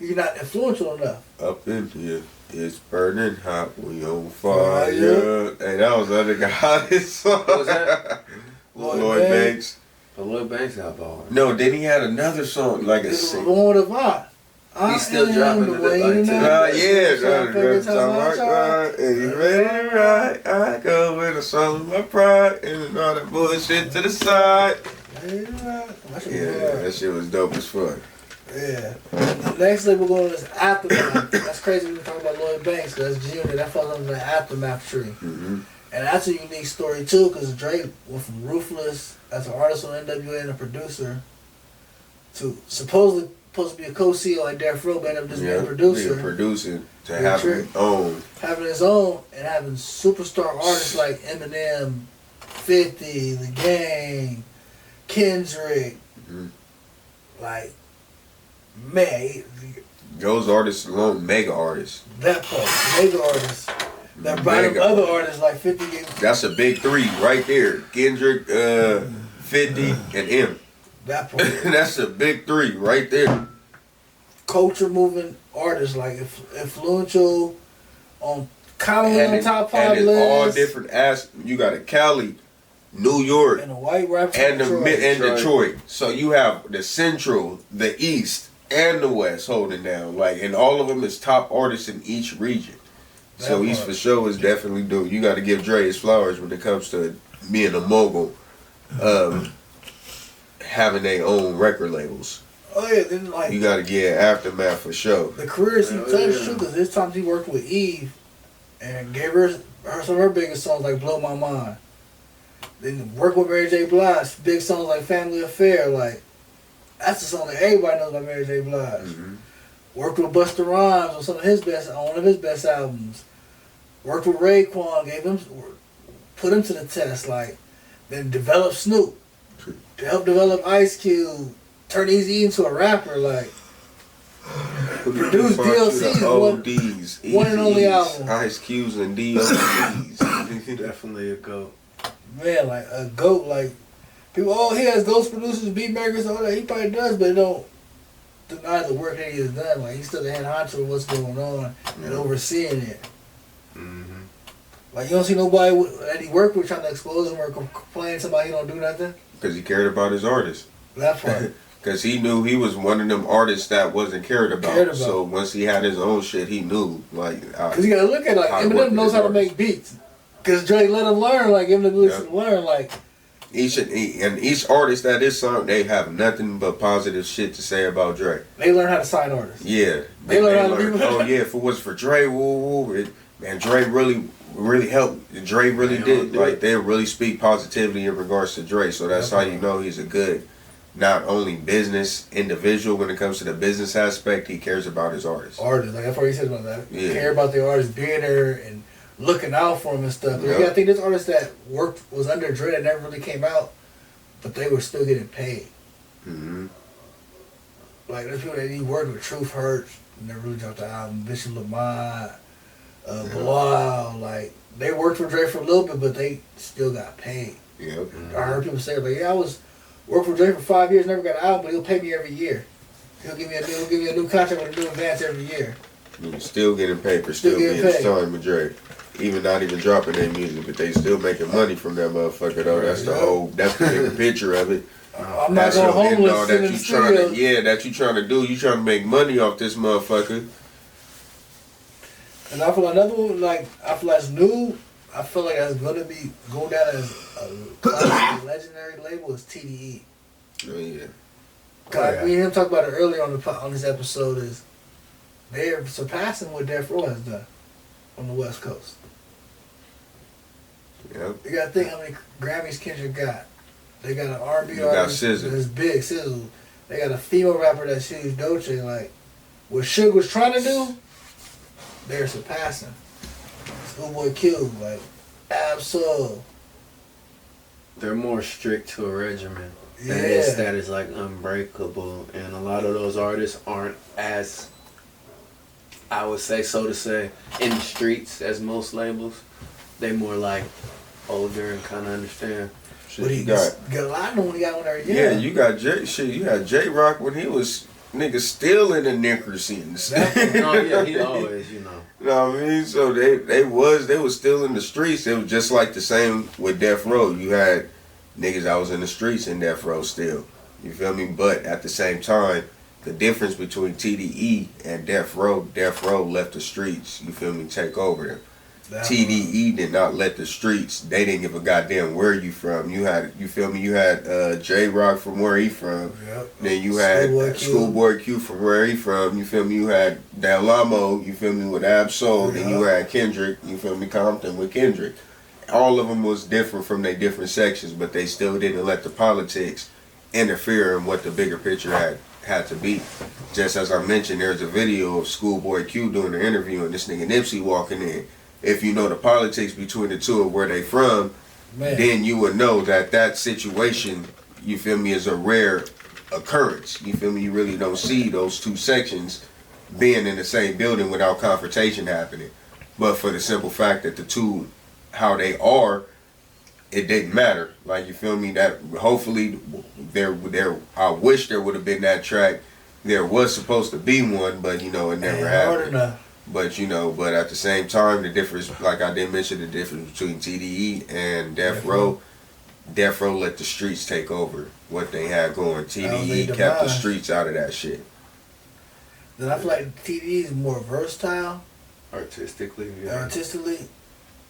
you're not influential enough. Up in here, it's burning hot, we on fire. Hey, that was the other guy hottest song. What was that? Lloyd Banks. But Lloyd Banks got bars. No, then he had another song, like It's the one with a vibe. He's still dropping it like And you ready to ride? I go with a soul of my pride and all that bullshit to the side. Yeah, that shit was dope as fuck. Yeah. The next thing we're going to is Aftermath. That's crazy when we talk about Lloyd Banks, because that's Junior. That falls under the Aftermath tree. Mm-hmm. And that's a unique story, too, because Drake went from Ruthless as an artist on NWA and a producer to supposedly supposed to be a co-CEO like Death Row, but ended up just being a producer. Being a producer to having his own. Having his own and having superstar artists like Eminem, 50, The Game, Kendrick. Mm-hmm. Like, man. Those artists alone, mega artists. That part, mega artists. That brought up other artists like 50. That's a big three right there. Kendrick, 50, and M. That part. That's a big three right there. Culture moving artists like influential on kind of on top 5 and lists. all different you got a Cali, New York, and a white rapper and Detroit. Detroit. So you have the Central, the East, and the West holding down. Like, and all of them is top artists in each region. So East for sure is definitely doing. You got to give Dre his flowers when it comes to being a mogul, having their own record labels. Oh yeah, then like you got to get Aftermath for sure. The careers he touched too, because this time he worked with Eve, and gave her some of her biggest songs like "Blow My Mind." Then worked with Mary J. Blige, big songs like "Family Affair." Like that's the song that everybody knows about Mary J. Blige. Mm-hmm. Worked with Busta Rhymes on one of his best albums. Worked with Raekwon, put him to the test. Like then developed Snoop, to help develop Ice Cube, turn Eazy into a rapper. Like produced DLC's one and only album. Ice Cubes and DLCs. Definitely a GOAT. Man, like a GOAT. Like people, he has ghost producers, beat makers, all that. He probably does, but it don't deny the work that he has done. Like he's still the head honcho of what's going on and overseeing it. Mm-hmm. Like you don't see nobody that he worked with trying to expose him or complain to somebody he don't do nothing. Because he cared about his artists. That part. Because he knew he was one of them artists that wasn't cared about. So once he had his own shit, he knew. Like, because you gotta look at it, like Eminem knows how to make beats. Because Drake let him learn. Like give him the ability to learn. Like each artist that is signed, they have nothing but positive shit to say about Drake. They learn how to sign artists. Yeah, they learn how to do. Oh yeah, if it was for Dre, man, Dre really helped. Dre really did. Like they really speak positively in regards to Dre. So that's how you know he's a good, not only business individual when it comes to the business aspect. He cares about his artists. Like that's what he said about that. Yeah. Care about the artists being there and looking out for him and stuff. Yep. Yeah, I think this artist that was under Dre that never really came out, but they were still getting paid. Mm-hmm. Like there's people that he worked with. Truth Hurts never really dropped the album. Bishop Lamont, Bilal. Like they worked for Dre for a little bit, but they still got paid. Yep. I heard people say like, "Yeah, I worked for Dre for 5 years, never got an album, but he'll pay me every year. He'll give me a new contract with a new advance every year." You're still getting paid for still being signed with Dre. Even not even dropping their music, but they still making money from that motherfucker though. That's that's the bigger picture of it. I'm not going homeless in the studio. That you trying to do. You trying to make money off this motherfucker. And I feel like another one, I feel like it's new. I feel like that's gonna go down as a legendary label is TDE. Oh yeah. Me and him talked about it earlier on this episode. Is they're surpassing what Death Row has done on the West Coast. Yep. You gotta think how many Grammys Kendrick got. They got an R&B artist that's big, Sizzle. They got a female rapper that's huge, Dolce. Like, what Suge was trying to do, they're surpassing. Schoolboy Q, like, Absol. They're more strict to a regimen. Yeah. And his status like unbreakable. And a lot of those artists aren't as, I would say, so to say, in the streets as most labels. They more like older and kind of understand. But he got a lot of them when he got on there. Yeah, you got you had J-Rock when he was niggas still in the knicker scenes. Oh yeah, he always, You know what I mean? So they was still in the streets. It was just like the same with Death Row. You had niggas that was in the streets in Death Row still. You feel me? But at the same time, The difference between TDE and Death Row left the streets, you feel me, take over them. TDE did not let the streets, they didn't give a goddamn where you from. You had, you feel me, you had J-Rock from where he from. Yep. Then you had Schoolboy Q from where he from. You feel me, you had Del Lamo, you feel me, with Ab Soul. Then you had Kendrick, you feel me, Compton with Kendrick. All of them was different from their different sections, but they still didn't let the politics interfere in what the bigger picture had to be. Just as I mentioned, there's a video of Schoolboy Q doing an interview and this nigga Nipsey walking in. If you know the politics between the two of where they from, then you would know that situation, you feel me, is a rare occurrence. You feel me? You really don't see those two sections being in the same building without confrontation happening. But for the simple fact that the two, how they are, it didn't matter. Like, you feel me? That hopefully there I wish there would have been that track. There was supposed to be one, but you know, it never happened. But you know, but at the same time, the difference, like I did mention, the difference between TDE and Death Row let the streets take over what they had going. TDE kept the streets out of that shit. Then I feel like TDE is more versatile. Artistically.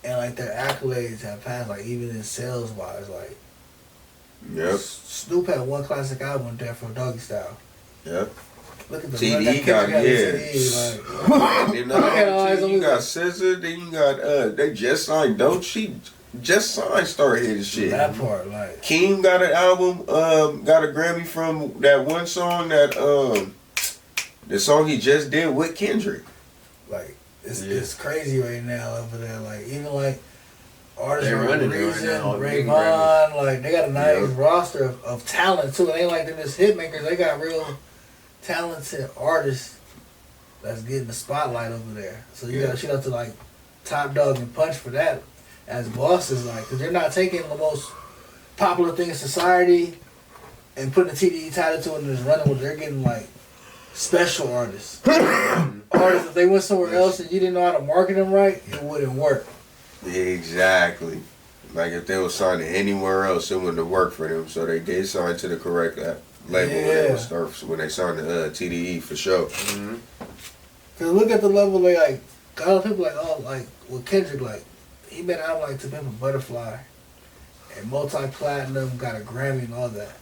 And like their accolades have passed, like even in sales wise, like. Yep. Snoop had one classic album, Death Row Doggy Style. Yep. Look at the TDE got TDE, like, you got SZA, then you got they just signed Dope. She just signed started hitting shit. That part, like King got an album, got a Grammy from that one song that the song he just did with Kendrick. Like it's crazy right now over there. Like even like artists they're running Reason, right now, Rayvon, like they got a nice roster of talent too. It ain't like they're just hit makers. They got real talented artists that's getting the spotlight over there. So you gotta shout out to like Top Dog and Punch for that as bosses, like, because they're not taking the most popular thing in society and putting a TDE title to it and just running with it. They're getting like special artists. Artists, if they went somewhere else and you didn't know how to market them right, it wouldn't work. Exactly. Like if they were signed to anywhere else, it wouldn't have worked for them. So they did sign to the correct label when they signed the TDE for sure. Cause look at the level they like. A lot of people like, oh, like with Kendrick, like he made an album like To Pimp a Butterfly, and multi-platinum, got a Grammy and all that.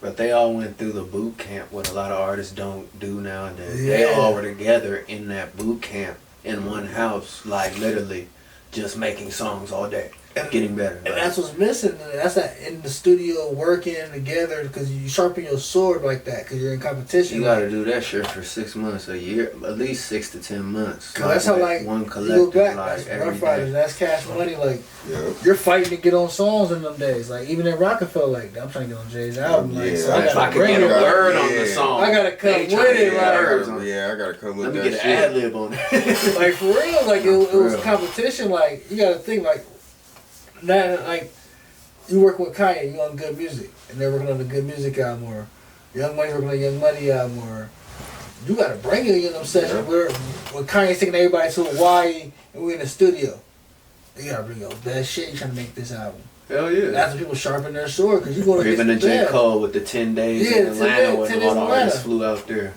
But they all went through the boot camp, what a lot of artists don't do nowadays. They all were together in that boot camp in one house, like literally just making songs all day. Getting better. And that's what's missing. That's that in the studio working together, because you sharpen your sword like that because you're in competition. You gotta do that shit for 6 months, a year, at least 6 to 10 months. Cause that's how like one collective, back, like that's every Rough Riders, day. that's Cash Money. Like you're fighting to get on songs in them days. Like even in Rockefeller, like I'm trying to get on Jay's album. Like, so I gotta get a word on the song. I gotta come with it. I gotta come with that shit. Let me get an ad lib on it. Like for real, like it was competition. Like you gotta think like. That like you work with Kanye, you on Good Music, and they're working on the Good Music album, or Young Money working on Young Money album, or you gotta bring it in them sessions where Kanye's taking everybody to Hawaii and we're in the studio. You gotta bring your best shit. You trying to make this album. Hell yeah. That's when people sharpen their sword because you go to even the J. Cole with the 10 days in Atlanta when all the artists flew out there.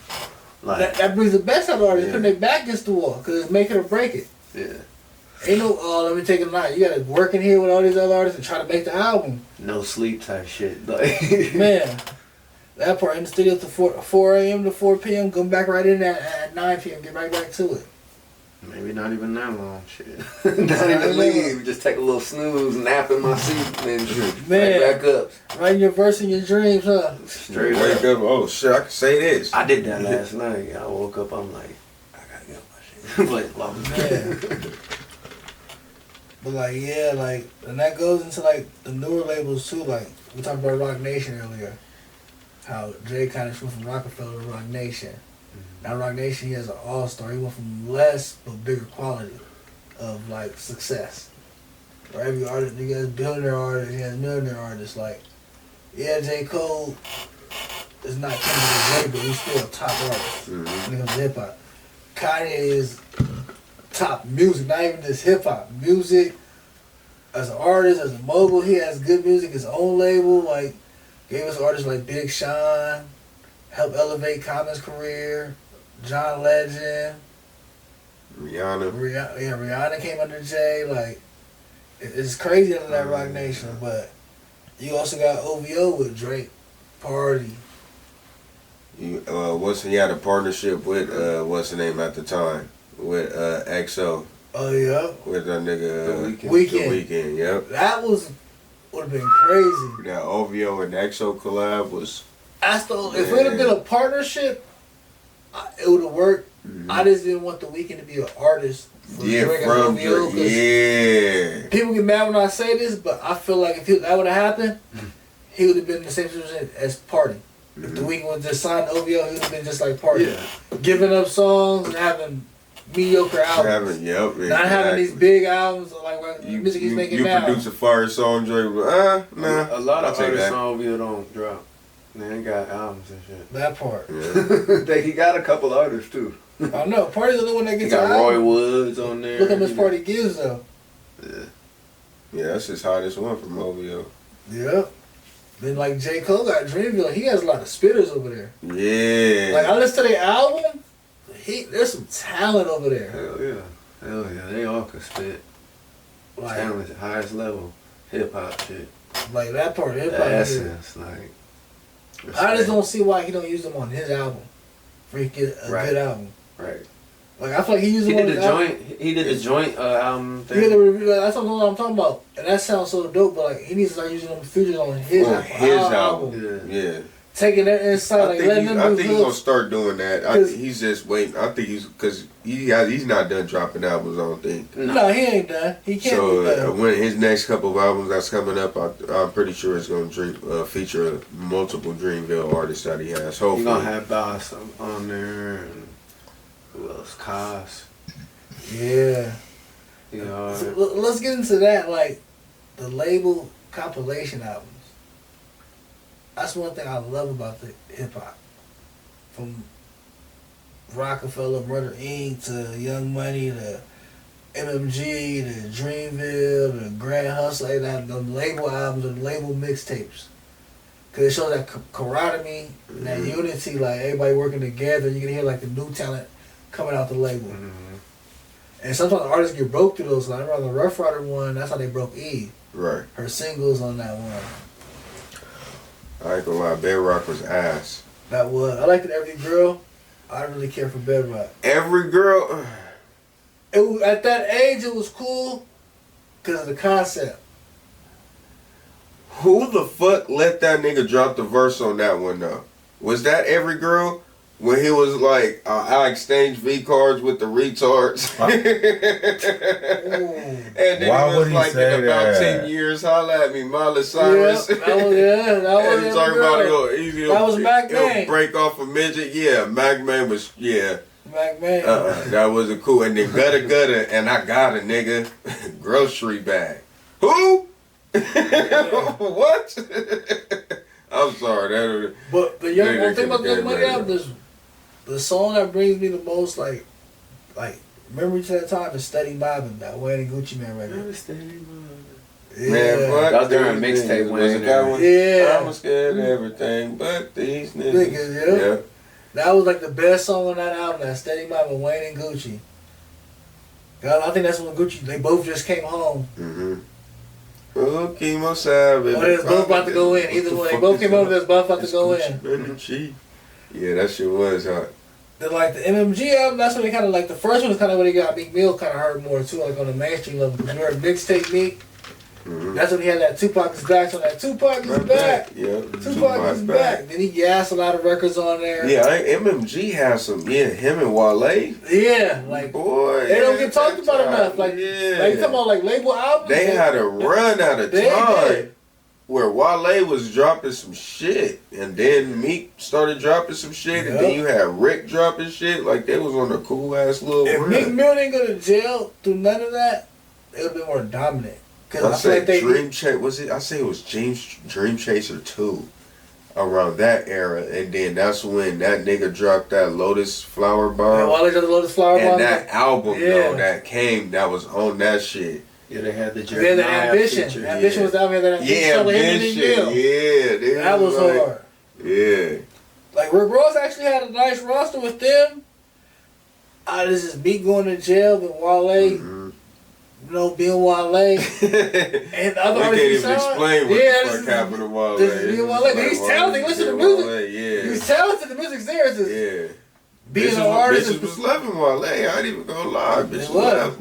Like that brings the best out of artists, putting their back against the wall because it's make it or break it. Yeah. Ain't no, let me take it a night. You gotta work in here with all these other artists and try to make the album. No sleep type shit. Like man, that part in the studio to 4 a.m. to 4 p.m. Come back right in at 9 p.m. Get right back to it. Maybe not even that long. Shit. Not even leave. Just take a little snooze, nap in my seat, and then right back up. Writing your verse in your dreams, huh? Straight wake up. Oh shit! I can say this. I did that last night. I woke up. I'm like, I gotta get my shit. Man. But like like, and that goes into like the newer labels too. Like we talked about Rock Nation earlier, how Jay kind of went from Rockefeller to Rock Nation. Now Rock Nation, he has an all-star. He went from less but bigger quality of like success. For every artist, he has billionaire artists, he has millionaire artists. Like, J. Cole is not Kendrick J, but he's still a top artist when it comes to hip hop. Kanye is top music, not even just hip hop music. As an artist, as a mogul, he has good music, his own label. Like, gave us artists like Big Sean, helped elevate Common's career. John Legend. Rihanna. Rihanna came under Jay. Like, it's crazy under that Rock Nation. But you also got OVO with Drake, Party. He had a partnership with what's the name at the time with XO. Oh yeah. With that nigga The Weeknd. The Weeknd, yep. That would have been crazy. That OVO and XO collab was. If it would have been a partnership, it would have worked. Mm-hmm. I just didn't want The Weeknd to be an artist for Drake and from OVO. yeah. People get mad when I say this, but I feel like if that would have happened, he would have been in the same situation as Party. Mm-hmm. If The Weeknd was just signed to OVO, he would have been just like Party. Yeah. Giving up songs and having mediocre albums. Not having these big albums like the music he's making you now. You produce a fire song, Drake, nah. A lot of artists on OVO don't drop. They ain't got albums and shit. That part. Yeah. He got a couple others too. I know. Party's the only one that He gets got an Roy album. Woods on there. Look how much Party gives though. Yeah, that's his hottest one from OVO. Yeah. Then like J. Cole got Dreamville. He has a lot of spitters over there. Yeah. Like I listen to their album. There's some talent over there. Hell yeah. They all can spit. Like, Talent at the highest level. Hip hop shit. like that part of hip The hop. essence, like. I just don't see why he don't use them on his album. For he get a good album. Right. Like I feel like he used them He on did his the album. joint. He did the joint album He did thing. the review. That's what I'm talking about. And that sounds so dope. But like he needs to start using them features on his album. Yeah. Taking their insight, like letting them do I think he's gonna hooks. start doing that. He's just waiting. I think he's not done dropping albums. I don't think. No, he ain't done. He can't be done. So when his next couple of albums that's coming up, I'm pretty sure it's gonna feature multiple Dreamville artists that he has. Hopefully, You're gonna have Boss on there, and who else? Cos. Yeah. You know. So, let's get into that. Like the label compilation albums. That's one thing I love about the hip hop. From Rockefeller, Murder Inc. to Young Money to MMG to Dreamville to Grand Hustle, like the label albums and label mixtapes. Cause it shows that camaraderie and that unity, like everybody working together. You can hear like the new talent coming out the label. Mm-hmm. And sometimes artists get broke through those. Like I remember the Rough Rider one, that's how they broke E. right. Her singles on that one. I ain't gonna lie, Bedrock was ass. That was. I liked it. Every Girl. I didn't really care for Bedrock. Every girl. At that age, it was cool because of the concept. Who the fuck let that nigga drop the verse on that one though? Was that Every Girl? When he was like, I exchanged V cards with the retards. And then Why he would was he like, say in about that? 10 years, holla at me, Miley Cyrus. Yeah, that was And he talking about That was Mac he'll Man. break off a midget. Yeah, Mac Man was, yeah. Mac Man. That wasn't cool. And then Gutta, and I got a nigga. Grocery bag. Who? What? I'm sorry. But the Young They One thing about the Young could've Money came album is the song that brings me the most, like memory to that time is Steady Mobbin', that Wayne and Gucci Man record. Yeah. Man, fuck. That was during these mixtape niggas. Wayne Was it that and one? Yeah. I'm scared of everything but these niggas. Niggas, yeah. That was like the best song on that album, that Steady Mobbin', Wayne and Gucci. God, I think that's when they both just came home. Mm-hmm. Oh, Chemo Savage. Oh, they was both about to go in. Either one. They both came over, they was both about to go in. Yeah, that shit was hot. Then like the MMG album, that's when they kind of like the first one was kind of when they got Meek Mill kind of hurt more too, like on the mainstream level. Because you heard Mixtape Meek. Mm-hmm. That's when he had that Tupac is back. So that Tupac is back. Yeah, Tupac is back. Then he gassed a lot of records on there. Yeah, MMG has some. Yeah, him and Wale. Yeah, like Boy, they don't get talked about enough. Like, yeah. like you talking about like label albums. They had a run out of They time did. where Wale was dropping some shit, and then Meek started dropping some shit, and then you had Rick dropping shit. Like they was on a cool ass little If run. Meek Mill didn't go to jail through none of that, it would have been more dominant. Cause I I feel like say they Dream Chaser. Was it? I say it was Dream Chaser 2, around that era, and then that's when that nigga dropped that Lotus Flower Bomb. Wale dropped the Lotus Flower Bomb. And that album Yeah. though that came, that was on that shit. Yeah, they had the Then the Ambition. feature. Ambition was out there. That Yeah, Ambition. Ambition. Yeah, That was like, hard. yeah. like Rick Ross actually had a nice roster with them. This is me going to jail, then Wale, being Wale, and the other we can't artists. even explain what the fuck happened to Wale. This is being Wale. He's talented. Listen to music. Yeah. He's talented. The music's there. It's just being an artist. Bitches was loving Wale. I ain't even gonna lie. Bitches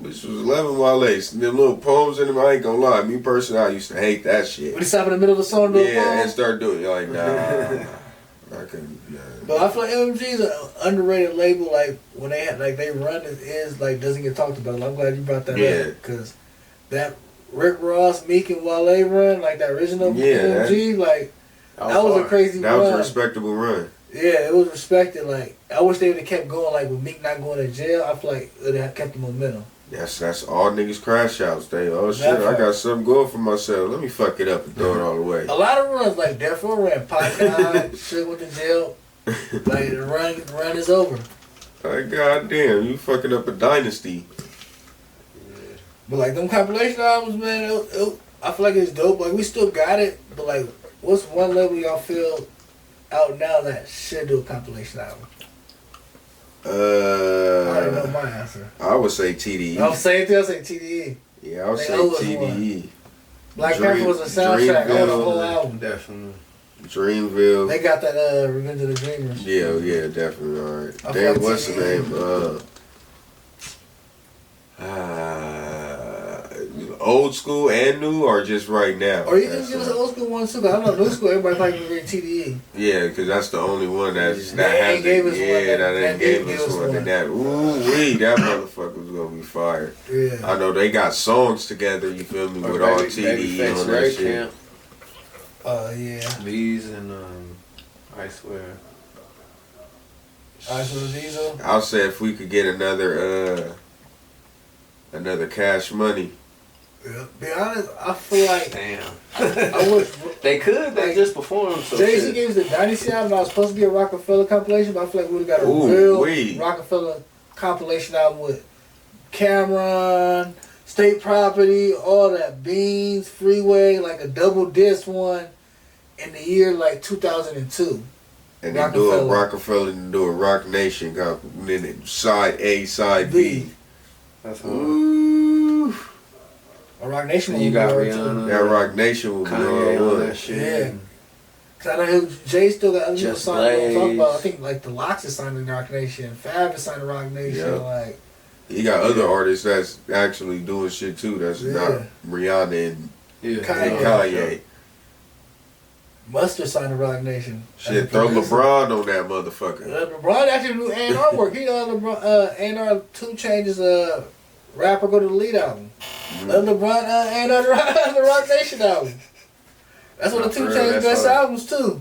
was loving Wale. Them little poems in them, I ain't gonna lie. Me personally, I used to hate that shit. When he stop in the middle of a song, and start doing it. Like, nah. I couldn't. But I feel like MMG's an underrated label. Like when they run is like doesn't get talked about. I'm glad you brought that up because that Rick Ross, Meek, and Wale run, like that original MMG, like that was a crazy run. That was a respectable run. Yeah, it was respected. Like I wish they would have kept going. Like with Meek not going to jail, I feel like it would have kept the momentum. That's all niggas crash outs. They shit, I got something going for myself. Let me fuck it up and throw it all away. A lot of runs like Death Row ran, Pac died, shit went to jail. Like the run is over. Like goddamn, you fucking up a dynasty. But like them compilation albums, man, I feel like it's dope. Like we still got it, but like, what's one level y'all feel out now that should do a compilation album? I already know my answer. I would say TDE. I was saying TDE. Yeah, I would say TDE. Black Panther was a soundtrack. I want a whole album. Definitely. Dreamville. They got that Revenge of the Dreamers. Yeah, definitely. All right. Damn, like what's the name? Old school and new, or just right now? Or you can give us an old school one too. Cause I know new school. Everybody probably can read TDE. Yeah, because that's the only one that ain't gave us one. That gave us one. And that that motherfucker was gonna be fire. Yeah. I know they got songs together. You feel me? With all TDE on that shit. Yeah. These and I swear. Diesel. I'll say if we could get another Cash Money. Yeah. Be honest, I feel like damn. I wish they could. They just performed. So Jay-Z gave us the Dynasty album. I was supposed to be a Rockefeller compilation, but I feel like we would have got a real Rockefeller compilation album with Cameron, State Property, all that, Beans, Freeway, like a double disc one in the year like 2002. And then do a Rockefeller and do a Rock Nation, then side A, side B. That's hard. Ooh. A Rock Nation. You got Rihanna. That Rock Nation will be on that shit. Yeah. Cause I know Jay still got other people signed. Talking about, I think like the Lox is signed to Rock Nation, Fab is signed to Rock Nation. Yeah. Like he got other artists that's actually doing shit too. That's not Rihanna and Kanye. Mustard signed to Rock Nation. Shit, throw LeBron on that motherfucker. LeBron actually do A&R work. He done LeBron A&R 2 Changes rapper go to the lead album. LeBron A&R the Rock Nation album. That's one of the 2 Chainz best albums too.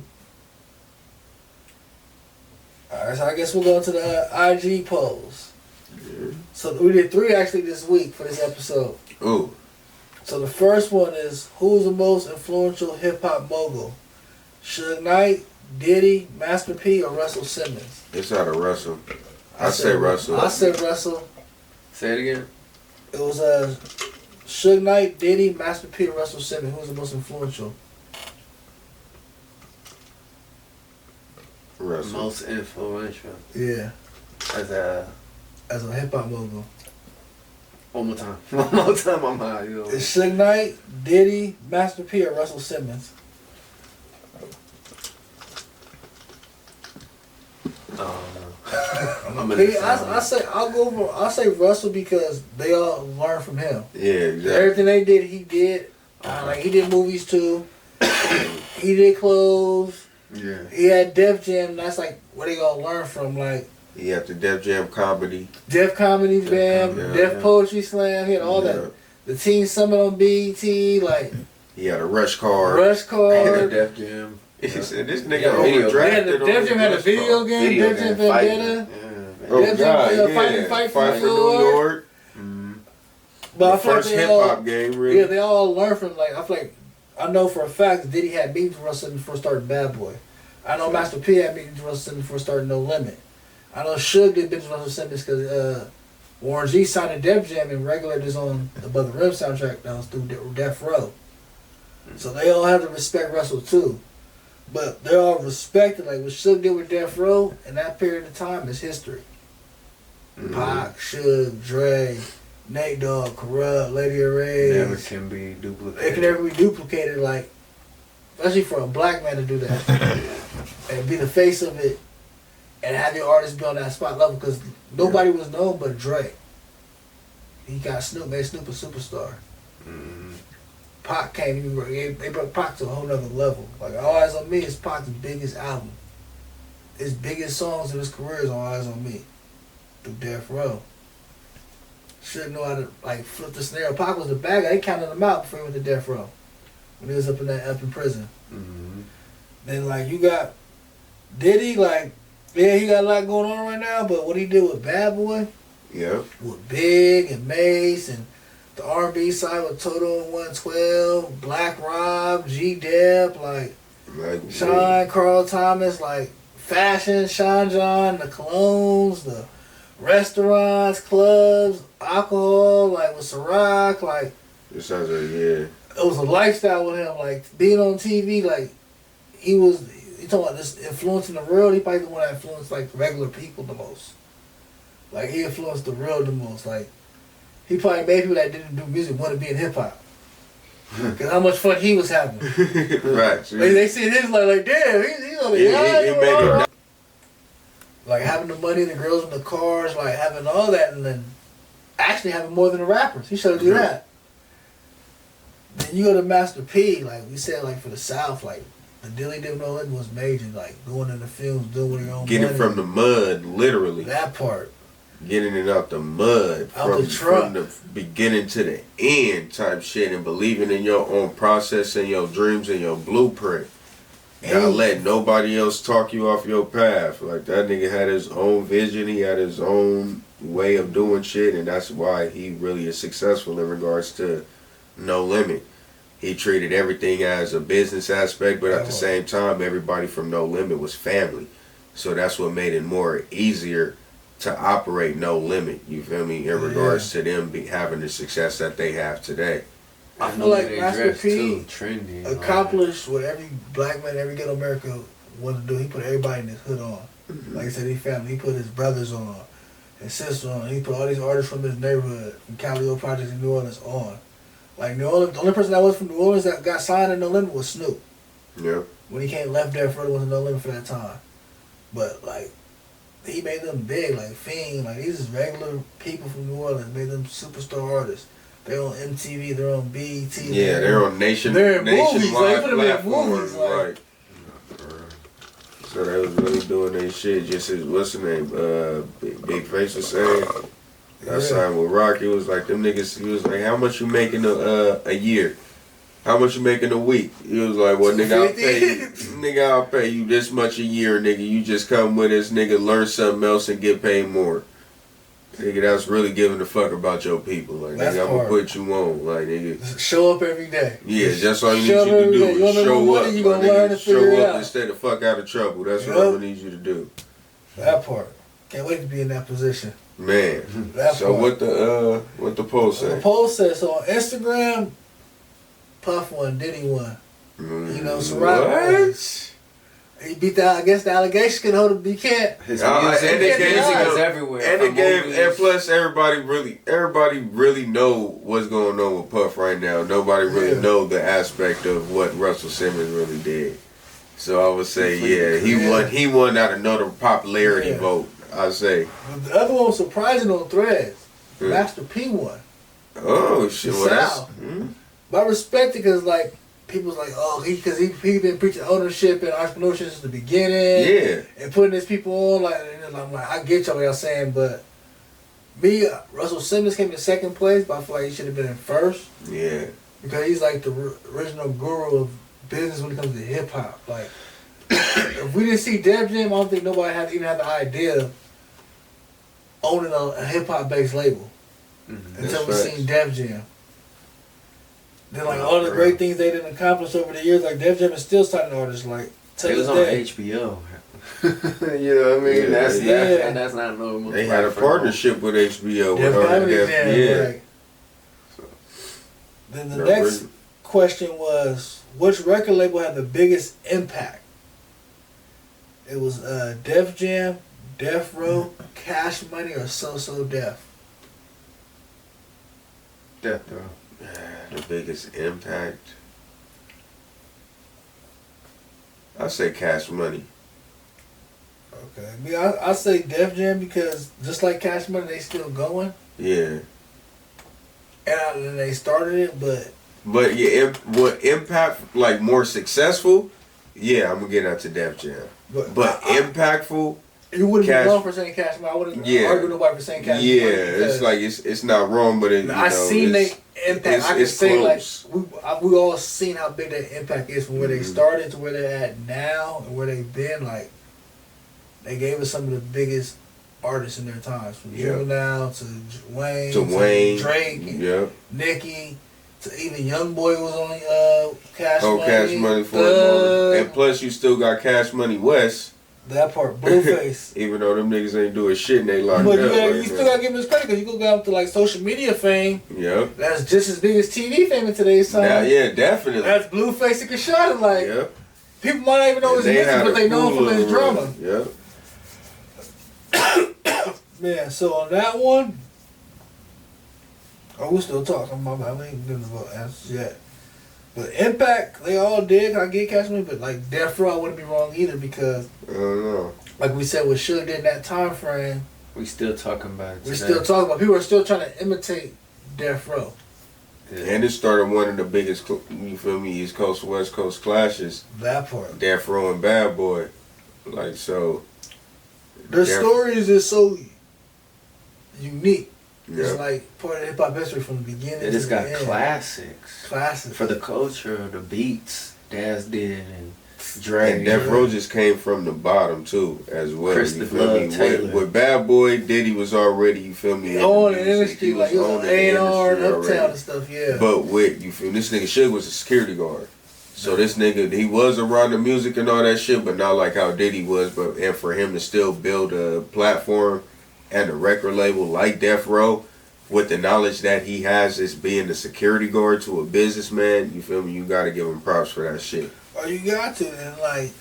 Alright, so I guess we'll go to the IG polls. Yeah. So we did 3 actually this week for this episode. Ooh. So the first one is, who's the most influential hip hop mogul? Suge Knight, Diddy, Master P, or Russell Simmons? It's out of Russell. I say Russell. I said Russell. Say it again. It was Suge Knight, Diddy, Master P, or Russell Simmons. Who's the most influential? Russell. Most influential. Yeah. As a hip hop mogul. One more time. One more time. I'm high. It's Suge Knight, Diddy, Master P, or Russell Simmons? I'll say Russell because they all learned from him. Yeah, exactly. Everything they did, he did. Like he did movies too. He did clothes. Yeah. He had Def Jam. That's like where they all learn from. Like he had the Def Jam comedy. Def Comedy Jam, Def Poetry Slam. He had all that. The Teen Summit on BET. Like he had a Rush Card. Rush Card. Def Jam. He said this nigga overdrafted. Def Jam had a video game. Def Jam Vendetta. Def Jam Fight for New York. But the first hip hop game, really. Yeah, they all learn from I feel like I know for a fact Diddy had beef with Russell before starting Bad Boy. I know Master P had beef with Russell before starting No Limit. I know Suge did beef with Russell Simmons because Warren G signed a Def Jam and regulated his own Above the Rim soundtrack that was through Death Row. So they all have to respect Russell too. But they're all respected. Like what Suge did with Death Row in that period of time is history. Pac, Suge, Dre, Nate Dogg, Corrupt, Lady Array. Never can be duplicated. It can never be duplicated, like, especially for a black man to do that. And be the face of it and have your artist be on that spot level because nobody was known but Dre. He got Snoop, made Snoop a superstar. Pac came, they brought Pac to a whole nother level. Like, All Eyes on Me is Pac's biggest album. His biggest songs of his career is All Eyes on Me. Through Death Row. Should know how to like flip the snare. Pac was the bad guy. They counted him out before he went to Death Row. When he was up in prison. Then like you got Diddy, like, yeah, he got a lot going on right now, but what he did with Bad Boy, with Big and Mace and the R&B side with Toto and 112, Black Rob, G-Dep, like Sean, Carl Thomas, like fashion, Sean John, the colognes, the restaurants, clubs, alcohol, like with Ciroc, like it sounds like it was a lifestyle with him, like being on TV, like he was. You talking about this influencing the world? He probably the one that influenced like regular people the most. Like he influenced the world the most. Like he probably made people that didn't do music want to be in hip hop. Cause how much fun he was having. Right. Like, they see his like damn, he's on the like having the money, the girls in the cars, like having all that, and then actually having more than the rappers. He should do that. Then you go to Master P, like we said, like for the South, like. The Dilly Dim No Limit was major, like going in the films, doing your own Getting money. from the mud, literally. That part. Getting it out the mud. Out the truck. From the beginning to the end type shit and believing in your own process and your dreams and your blueprint. Not let nobody else talk you off your path. Like that nigga had his own vision, he had his own way of doing shit, and that's why he really is successful in regards to No Limit. He treated everything as a business aspect, but at the same time, everybody from No Limit was family. So that's what made it more easier to operate No Limit, you feel me, in regards to them having the success that they have today. I feel like Master P trendy, accomplished what every black man, every ghetto America wanted to do. He put everybody in his hood on. Like I said, he family. He put his brothers on, his sister on. He put all these artists from his neighborhood, from Calio Projects in New Orleans on. Like New Orleans, the only person that was from New Orleans that got signed in No Limit was Snoop. Yeah. When he came left there for it wasn't No Limit for that time. But like he made them big, like Fiend, like these is regular people from New Orleans, made them superstar artists. They're on MTV, they're on BET. Yeah, they're on they're in movies, like, platforms, like, right. So they was really doing their shit. Just as what's the name? Big Face was saying. I signed with Rock. It was like them niggas. He was like, "How much you making a year? How much you making a week?" He was like, "Well, nigga, I'll pay you. Nigga, I'll pay you this much a year, nigga. You just come with us, nigga. Learn something else and get paid more." Nigga, that's really giving a fuck about your people. Like, nigga, I'm gonna put you on. Like, nigga, show up every day. Yeah, that's all you need you to do. You show up. You gonna learn to figure it out. And stay the fuck out of trouble. That's what I'm gonna need you to do. That part. Can't wait to be in that position. Man. That so part. what the poll say? The poll says so on Instagram, Puff won, Diddy won. You know, Ciroc. He beat the, I guess the allegation can hold him. He can't. His music is everywhere. And the game, and plus everybody really know what's going on with Puff right now. Nobody really know the aspect of what Russell Simmons really did. So I would say, he won out of another popularity vote. I'd say. But the other one was surprising on Threads. Master P won. Oh shit! Well, that's. But I respect it because like. People's like, oh, he been preaching ownership and entrepreneurship since the beginning. Yeah. And putting his people on, like, and I'm like, I get y'all saying, but me, Russell Simmons came in second place, but I feel like he should have been in first. Yeah. Because he's like the original guru of business when it comes to hip hop. Like, if we didn't see Def Jam, I don't think nobody even had the idea of owning a hip hop based label until we seen Def Jam. Then like all the great things they didn't accomplish over the years, like Def Jam is still signing artists. Like it was on HBO. You know what I mean? Yeah, that's not normal. They had a partnership with HBO. Like. Then the next question was, which record label had the biggest impact It was Def Jam, Death Row, Cash Money, or So Def. Death Row. The biggest impact. I say Cash Money. Okay, I mean, I say Def Jam because just like Cash Money, they still going. Yeah. And they started it, But yeah, what impact, like more successful? Yeah, I'm gonna get out to Def Jam. But impactful. You wouldn't Cash, be wrong for saying Cash Money. I wouldn't argue with nobody for saying Cash Money. Yeah, it's like it's not wrong, but I seen they impact. I can say close. Like we all seen how big that impact is from where they started to where they're at now and where they've been. Like they gave us some of the biggest artists in their times, from Juvenile to Wayne to Drake, Nicki. To even Young Boy was on Cash Money. Cash Money for a moment. And plus, you still got Cash Money West. That part, Blueface. Even though them niggas ain't doing shit and they locked up. But you still gotta give him his credit because you go down to like social media fame. Yep. That's just as big as TV fame in today's time. Yeah, definitely. That's Blueface and Kashada. Like, people might not even know his music, but they know him from his drama. Yep. Man, so on that one, we're still talking. My bad. We ain't giving the answers yet. But Impact, they all did. I get Cash Money, but like Death Row, I wouldn't be wrong either because, I don't know. Like we said, what Suge did in that time frame. We still talking about it. We're still talking about. People are still trying to imitate Death Row. Yeah. And it started one of the biggest, you feel me, East Coast West Coast clashes. That part. Death Row and Bad Boy, like so. Their stories is so unique. Yeah. It's like part of hip hop history from the beginning. It just got end. classics. Classics for the culture, the beats Daz did and Dre. And Death Row just came from the bottom too, as well. Chris you the feel me? Taylor. With Bad Boy, Diddy was already, you feel me? On the industry, like he was on A&R and Uptown already. and stuff, yeah. But with, you feel this nigga Suge was a security guard. So this nigga, he was around the music and all that shit, but not like how Diddy was. But and for him to still build a platform and a record label like Death Row, with the knowledge that he has as being the security guard to a businessman, you feel me? You gotta give him props for that shit. Oh, you got to, and like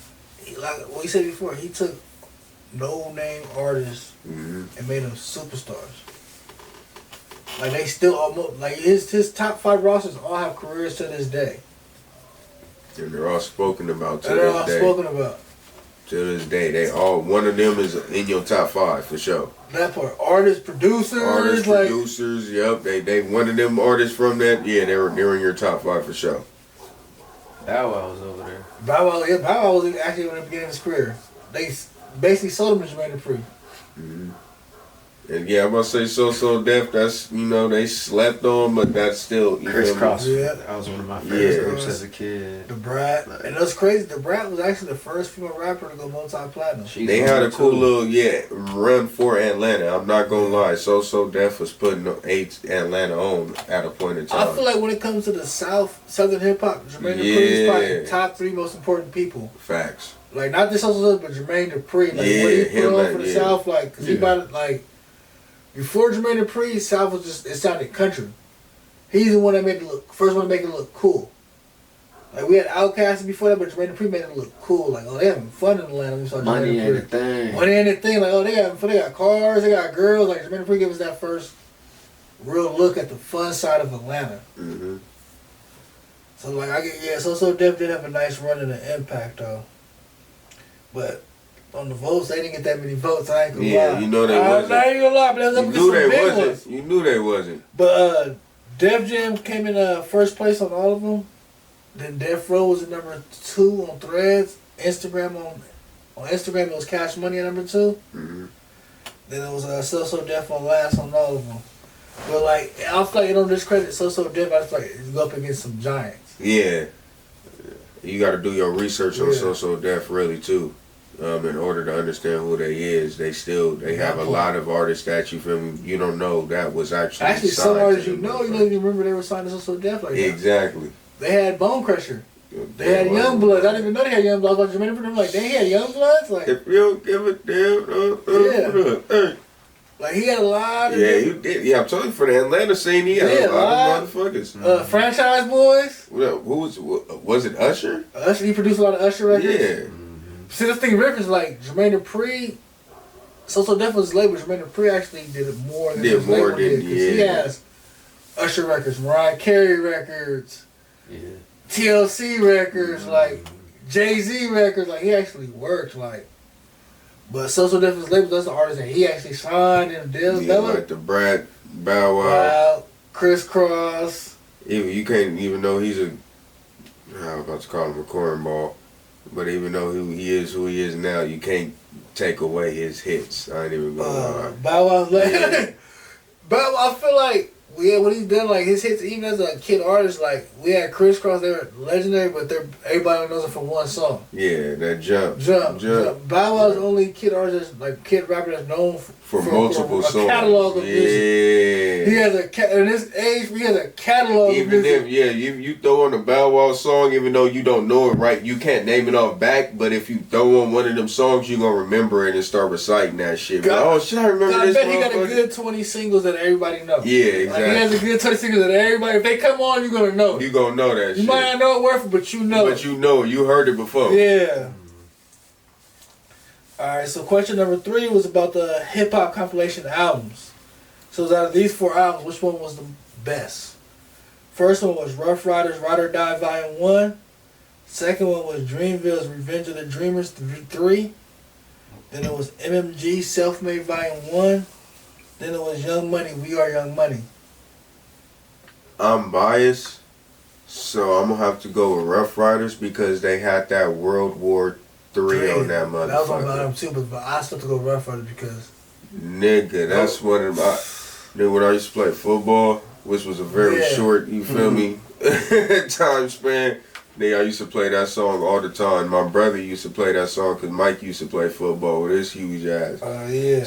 what you said before, he took no-name artists and made them superstars. Like they still almost like his top 5 rosters all have careers to this day. And they're all spoken about to they're this all day. spoken about. To this day, they all, one of them is in your top 5 for sure. That part, artists, producers, producers, yep. They one of them artists from that, yeah, they're in your top 5 for sure. Bow Wow was over there. Bow Wow was actually in the beginning of his career. They basically sold him to Jermaine Dupri. And yeah, I'm gonna say So Def. That's, you know, they slept on, but that's still Chris Cross. Yeah, that was one of my favorite groups as a kid. The Brat, and that's crazy. The Brat was actually the first female rapper to go multi-platinum. They had a cool little run for Atlanta. I'm not gonna lie. So Def was putting Atlanta on at a point in time. I feel like when it comes to the Southern hip hop, Jermaine Dupri is probably the top 3 most important people. Facts. Like not just also, but Jermaine Dupri. Like what he put on for the South, like cause he about it, like. Before Jermaine Dupri, South was just, it sounded country. He's the one that made it look, first one to make it look cool. Like we had Outkast before that, but Jermaine Dupri made it look cool. Like, oh, they having fun in Atlanta. We saw Money Jermaine ain't a Dupri. thing. Money ain't a thing. Like, oh, they having fun. They got cars, they got girls. Like Jermaine Dupri gave us that first real look at the fun side of Atlanta. So like, So Def did have a nice run in the Impact though. But on the votes, they didn't get that many votes. I ain't gonna lie. Yeah, you know they wasn't. I ain't gonna lie, but they was up against some big ones. You knew they wasn't. But Def Jam came in first place on all of them. Then Death Row was at number 2 on Threads. Instagram on Instagram it was Cash Money at number 2. Then it was So Def on last on all of them. But like I feel like you don't discredit So Def. I feel like you go up against some giants. Yeah, you got to do your research on So Def really too. In order to understand who they is, they have a lot of artists that you feel me, you don't know that was actually some artists you don't even remember they were signed to So Def like that. Exactly. They had Bone Crusher. They had Youngbloods. I didn't even know they had Youngbloods. I was like, Jermaine, like they had Youngbloods. Like if you don't give a damn, like he had a lot of you did. Yeah, I'm telling you, for the Atlanta scene, he had a lot of motherfuckers. Franchise Boys. Who was it? Usher? Usher. He produced a lot of Usher records. Yeah. See, this thing difference like Jermaine Dupri. So Def was his label. Jermaine Dupri actually did it more than his label did. Because he has Usher records, Mariah Carey records, TLC records, like Jay-Z records. Like he actually works. Like, but Social Def was label. That's the artist that he actually signed and deals. Like the Brad Bow Wow, Crisscross. Even you can't even know he's a. I was about to call him a cornball, but even though he is who he is now, you can't take away his hits. I ain't even gonna lie. Bow Wow's like, Bow Wow, I feel like what he's done, like his hits, even as a kid artist, like we had Crisscross, they were legendary, but everybody knows it from one song. Yeah, that jump. Bow Wow's the only kid artist, like kid rapper that's known for multiple songs. Catalog of music. He has in his age, he has a catalog even of music. If you throw on a Bow Wow song, even though you don't know it right, you can't name it off back, but if you throw on one of them songs, you're gonna remember it and start reciting that shit. Shit, I remember this. I bet he got a good 20 singles that everybody knows. Yeah, exactly. Like, he has a good 20 singles that everybody, if they come on, you're gonna know it. You gonna know that shit. You might not know it word for, but you know it. But you know it. You heard it before. Yeah. Alright, so question number 3 was about the hip-hop compilation albums. So out of these 4 albums, which one was the best? First one was Rough Riders Ride or Die Volume 1. Second one was Dreamville's Revenge of the Dreamers 3. Then it was MMG Self-Made Volume 1. Then it was Young Money, We Are Young Money. I'm biased, so I'm gonna have to go with Rough Riders because they had that World War III on that motherfucker. That was on my album too, but I still have to go Rough Riders because... Nigga, that's one of my... Then when I used to play football, which was a very short, you feel me, time span, I used to play that song all the time. My brother used to play that song because Mike used to play football with his huge ass.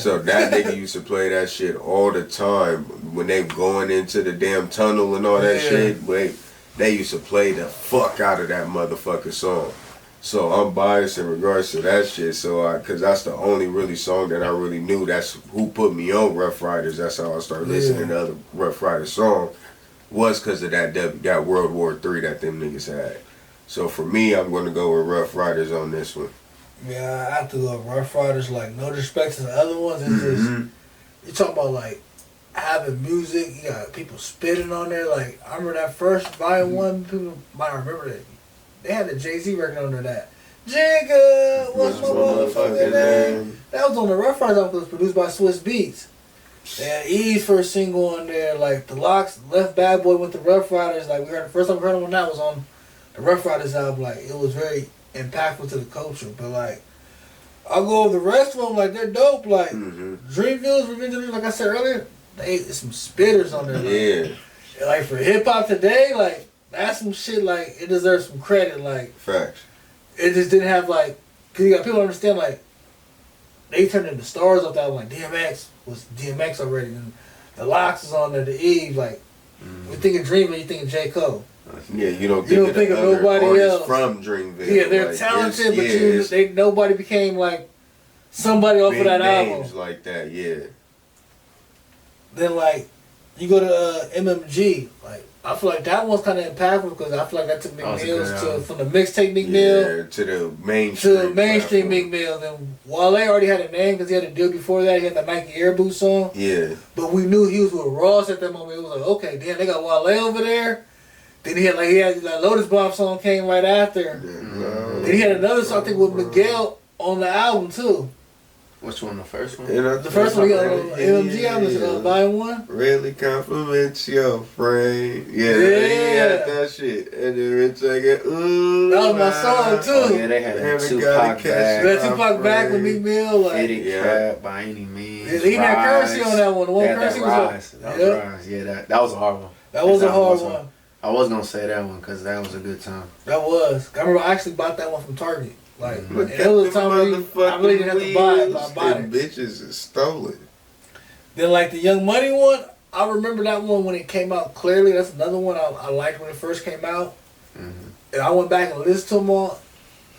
So that nigga used to play that shit all the time. When they going into the damn tunnel and all that shit, they used to play the fuck out of that motherfucking song. So I'm biased in regards to that shit. So because that's the only really song that I really knew. That's who put me on Rough Riders. That's how I started listening to other Rough Riders songs. Was because of that World War III that them niggas had. So for me, I'm going to go with Rough Riders on this one. Yeah, I have to go with Rough Riders. Like, no disrespect to the other ones. It's just, you're talking about, like, having music. You got people spitting on there. Like, I remember that first Volume 1. People might remember that. They had the Jay-Z record under that. Jigga, what's my motherfucking name? That was on the Rough Riders album. It was produced by Swiss Beats. They had E's first single on there. Like, the Locks left Bad Boy with the Rough Riders. Like, the first time we heard them on that was on the Rough Riders album. Like, it was very impactful to the culture. But, like, I'll go over the rest of them. Like, they're dope. Like, Dreamville's Revenge of the Dreamers, like I said earlier, there's some spitters on there. Like, for hip-hop today, like, that's some shit, like, it deserves some credit. Like, facts. It just didn't have, like, because you got people understand, like, they turned into stars off that one. Like, DMX was DMX already. And the Locks is on there, the Eve. Like, you think of Dreamville, you think of J. Cole. Yeah, you don't think of nobody else from Dreamville. Yeah, they're like, talented, but nobody became, like, somebody off of that album. Like that, yeah. Then, like, you go to MMG, like, I feel like that one's kind of impactful because I feel like that took Meek Mill's from the mixtape Meek Mill to the mainstream Meek Mill. Then Wale already had a name because he had a deal before that. He had the Nike Air Boost song. Yeah. But we knew he was with Ross at that moment. It was like, okay, damn, they got Wale over there. Then he had that Lotus Bomb song came right after. Then he had another song I think with Miguel on the album too. Which one? The first one? The first one, MMG album, Volume 1. Really compliments your friend. Yeah. They had that shit. And then take it, ooh. That was my song, too. Oh, yeah, they had Tupac back. That Tupac back with Meek Mill. Like, Eddie Crab by any means. Yeah, he had Currency on that one. The one Currency was Rise. That was Rise. Yeah, that was a hard one. That was a hard one. I was going to say that one because that was a good time. That was. I remember I actually bought that one from Target. Like, it was a time where I really didn't have to buy it, but I bought it. Bitches is stolen. Then, like, the Young Money one, I remember that one when it came out clearly. That's another one I liked when it first came out. And I went back and listened to them all.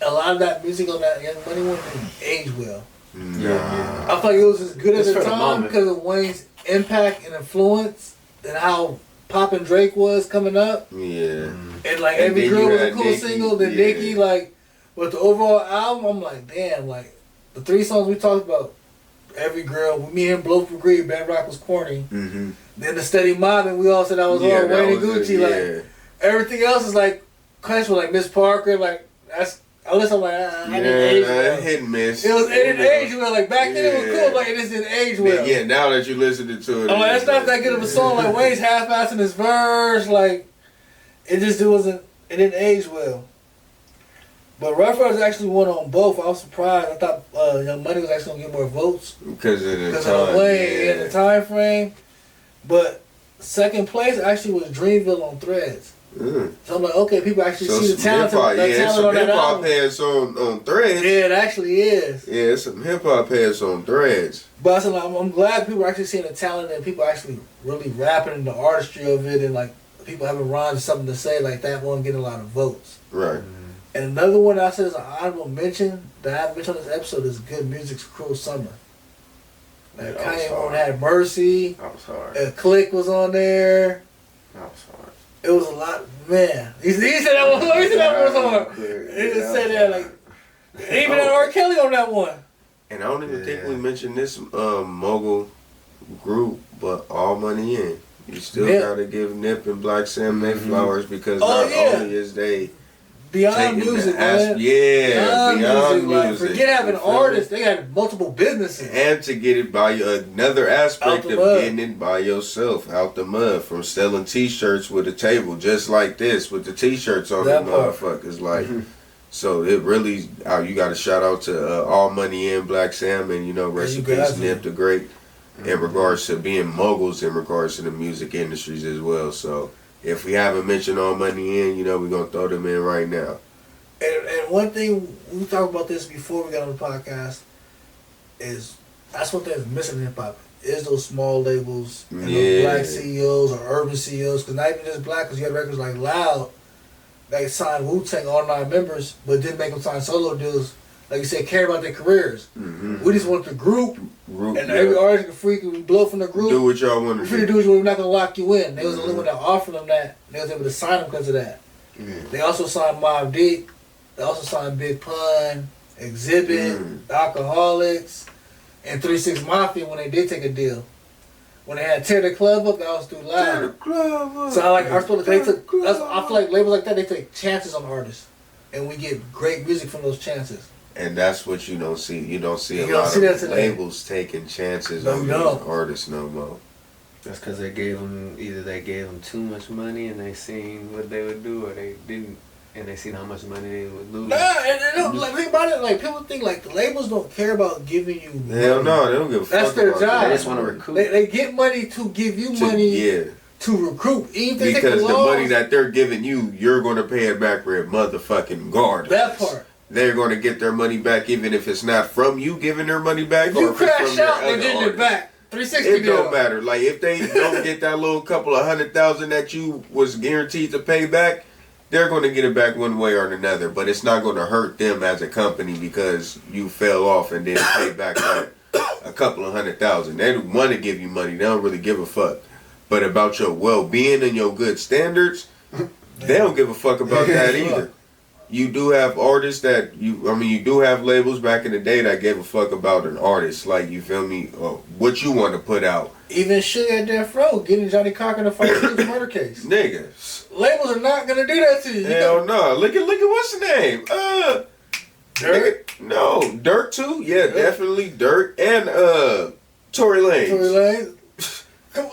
A lot of that music on that Young Money one didn't age well. Nah. I feel like it was as good at the time because of Wayne's impact and influence and how Poppin' Drake was coming up. Yeah. And, like, every girl was a cool single. Then Nicki, like, But the overall album, I'm like, damn, like the 3 songs we talked about, Every Girl, me and Blow for Greed, Bad Rock was corny. Mm-hmm. Then the Steady Mobbing, we all said that was all that Wayne and was Gucci. it, Like everything else is like questionable, like Miss Parker, like that's. I listen, I'm like, I didn't age well. Hit and miss. It didn't age well. Like back then, it was cool. Like it just didn't age well. Yeah, now that you listening to it, I'm like, that's not that good of a song. Like Wayne's half-assing his verse. Like it just wasn't. It didn't age well. But Rough Riders actually won on both. I was surprised. I thought Young Money was actually gonna get more votes because of the because time, of Wayne and the time frame. But second place actually was Dreamville on Threads. So I'm like, okay, people actually see the talent, talent on that album. Hip-hop heads on Threads. Yeah, it actually is. Yeah, some hip-hop heads on Threads. But I said, like, I'm glad people are actually seeing the talent and people actually really rapping and the artistry of it and like people having rhymes and something to say, like that one getting a lot of votes. Right. And another one that I said is an honorable mention that I haven't mentioned on this episode is Good Music's Cruel Summer. Like Kanye one had Mercy. That was hard. Click was on there. That was hard. It was a lot, man. He said that one. He said that one was hard. He just said that like, even had R. Kelly on that one. And I don't even think we mentioned this Mogul group, but All Money In. You still gotta give Nip and Black Sam their flowers because not only is they beyond music, man. Beyond music. Like, forget having artists; they got multiple businesses. And to get it by another aspect of getting it by yourself out the mud, from selling T-shirts with a table just like this with the T-shirts on the motherfuckers. Like, so it really, you got to shout out to All Money In, Black Sam, and rest in peace, Nip the Great, in regards to being moguls, in regards to the music industries as well. So. If we haven't mentioned All Money In, we're going to throw them in right now. And one thing, we talked about this before we got on the podcast, is that's one thing that's missing in hip-hop, is those small labels and those black CEOs or urban CEOs, because not even just black, because you had records like Loud, that signed Wu-Tang all 9 members, but didn't make them sign solo deals. Like you said, care about their careers. Mm-hmm. We just want the group and every artist can freaking blow from the group. Do what y'all want to do. We're not going to lock you in. They was the only one that offered them that. They was able to sign them because of that. They also signed Mobb Deep. They also signed Big Pun, Exhibit, Alcoholics, and 3-6 Mafia when they did take a deal. When they had Tear the Club Up, that was through Loud. Tear the Club Up. So I feel like labels like that, they take chances on artists. And we get great music from those chances. And that's what you don't see. You don't see a lot of labels taking chances on artists no more. That's because they gave them too much money and they seen what they would do, or they didn't, and they seen how much money they would lose. Nah, and they don't think about it. Like people think like the labels don't care about giving you money. Hell no, they don't give a fuck. That's their job. They just want to recruit. They get money to give you money. To recruit, even because the money that they're giving you, you're going to pay it back for a motherfucking regardless. That part. They're going to get their money back, even if it's not from you giving their money back. If you crash out, they're getting it back. 360. It don't matter. Like if they don't get that little couple of $100,000 that you was guaranteed to pay back, they're going to get it back one way or another. But it's not going to hurt them as a company because you fell off and didn't pay back like a couple of $100,000. They want to give you money. They don't really give a fuck. But about your well-being and your good standards, they don't give a fuck about that either. You do have artists that you do have labels back in the day that gave a fuck about an artist, like you feel me, or what you want to put out. Even shit at Death Row, getting Johnny Cocker to fight his murder case. Niggas, labels are not gonna do that to you. Hell no. Look at what's the name? Dirt. No, Dirt too. Yeah, definitely Dirt and Tory Lanez.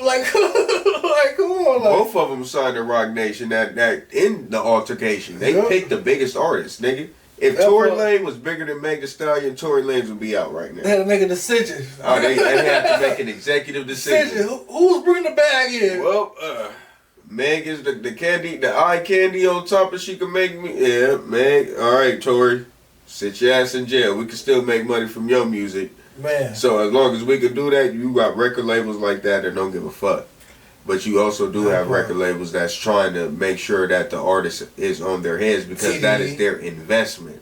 Like, come on. Like. Both of them signed to Rock Nation that in the altercation. They picked the biggest artist, nigga. If Tory Lanez was bigger than Meg Thee Stallion, Tory Lanez would be out right now. They had to make a decision. Oh, they had to make an executive decision. Who's bringing the bag in? Well, Meg is the candy, the eye candy on top, and she can make me. Yeah, Meg. All right, Tory, sit your ass in jail. We can still make money from your music. Man. So as long as we can do that, you got record labels like that don't give a fuck. But you also do have record labels that's trying to make sure that the artist is on their heads because that is their investment.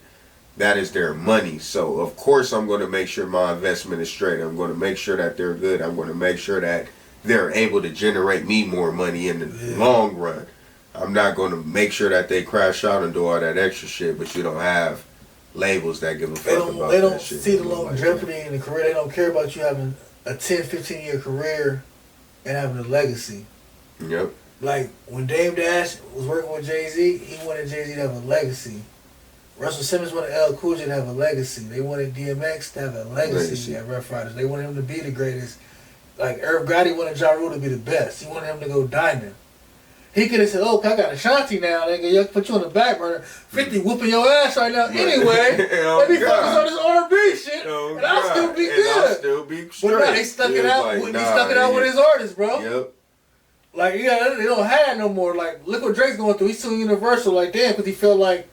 That is their money. So of course I'm going to make sure my investment is straight. I'm going to make sure that they're good. I'm going to make sure that they're able to generate me more money in the long run. I'm not going to make sure that they crash out and do all that extra shit, but you don't have labels that give a They fuck don't. about They don't that shit. see the Like longevity in the career. They don't care about you having a 10, 15-year career and having a legacy. that. Yep. Like when Dame Dash was working with Jay-Z, he wanted Jay-Z to have a legacy. Russell Simmons wanted L. Cool J to have a legacy. They wanted DMX to have a legacy at Rough Riders. They wanted him to be the greatest. Like Irv Gotti wanted Ja Rule to be the best. He wanted him to go diamond. He could have said, "Oh, I got Ashanti now. They can put you on the back burner. 50 whooping your ass right now anyway. Let me focus on this R&B shit, and I'll still be good." I'll still be straight. But now he stuck it out. He stuck it out with his artists, bro. Yep. Like they don't have that no more. Like look what Drake's going through. He's suing Universal. Like damn, because he felt like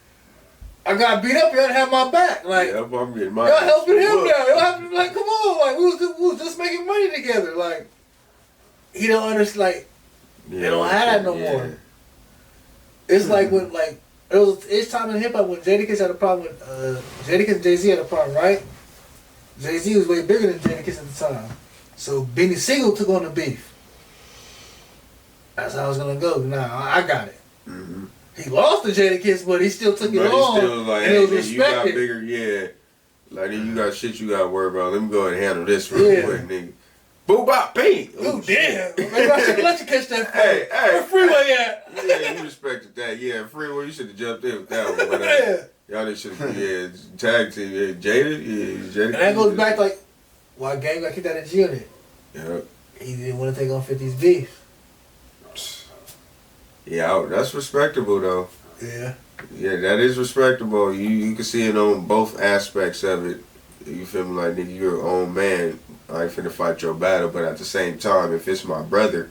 I got beat up. Y'all didn't have my back. Like yep, I'm getting my y'all helping him now. Y'all having like come on. Like we was just making money together. Like he don't understand. Like they don't have that no more. It's like when like it's time in hip hop when Jadakiss had a problem with Jadakiss and Jay-Z had a problem, right? Jay-Z was way bigger than Jadakiss at the time, so Benny Siegel took on the beef. That's how it's gonna go. Nah, I got it. Mm-hmm. He lost to Jadakiss, but he still took it on, Still like, and it was hey, respected. you got bigger, yeah. Like you got shit you got to worry about. Let me go ahead and handle this real quick, nigga. Boo bop pink. Oh damn! Maybe I should let you catch that. Hey, Where Freeway at? Yeah, you respected that. Yeah, Freeway, you should have jumped in with that one. But, y'all should have, tag team. Yeah, Jada. And that goes back like, why Gang got kicked out of G-Unit? Yeah. He didn't want to take on 50's beef. Yeah, that's respectable though. Yeah. Yeah, that is respectable. You can see it on both aspects of it. You feel me? Like, nigga, you're your own man. I ain't finna fight your battle, but at the same time, if it's my brother,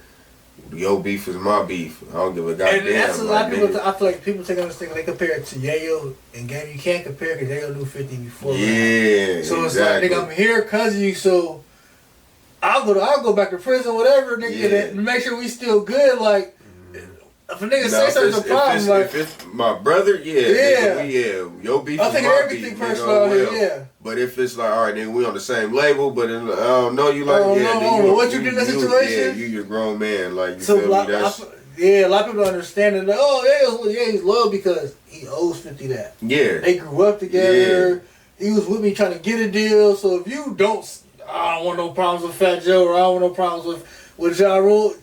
your beef is my beef. I don't give a goddamn. And that's a lot of people. nigga. I feel like people take on this thing. They compare it to Yayo and Game. You can't compare because Yayo knew 50 before. Yeah, So exactly. it's like, nigga, I'm here because of you. So I'll go back to prison, whatever, nigga, and make sure we still good. Like if a nigga say something's a problem, like if it's my brother, yeah, your beef I'll is take my everything beef, personal nigga, out here, well. yeah. But if it's like, all right, nigga, we on the same label, but I don't know you like, what you did in that situation? You your grown man, like you So feel me? That's a lot of people don't understand it. Like, oh, he's low because he owes 50 that. yeah. They grew up together. He was with me trying to get a deal. So if you don't, I don't want no problems with Fat Joe, or I don't want no problems with Ja Rule.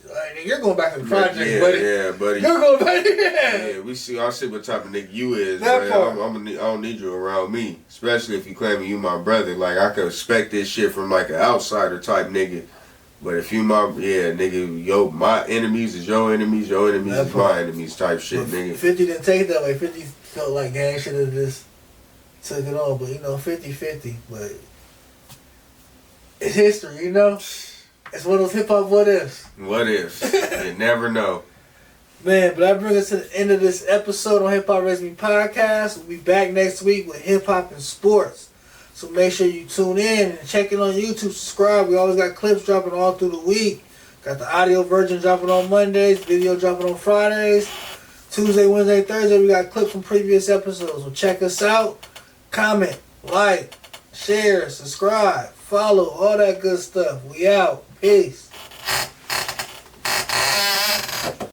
You're going back to the project, buddy. Yeah, buddy. You're going back. I see what type of nigga you is. That part. I don't need you around me, especially if you claiming you my brother. Like I could expect this shit from like an outsider type nigga. But if you nigga, my enemies is your enemies is my enemies type shit, But nigga. 50 didn't take it that way. 50 felt like Gang should have just took it on. But 50-50. But it's history, It's one of those hip hop what ifs. What ifs? You never know. Man, but that brings us to the end of this episode on Hip Hop Raised Me Podcast. We'll be back next week with hip hop and sports. So make sure you tune in and check it on YouTube. Subscribe. We always got clips dropping all through the week. Got the audio version dropping on Mondays, video dropping on Fridays. Tuesday, Wednesday, Thursday, we got clips from previous episodes. So check us out. Comment, like, share, subscribe, follow, all that good stuff. We out. Peace.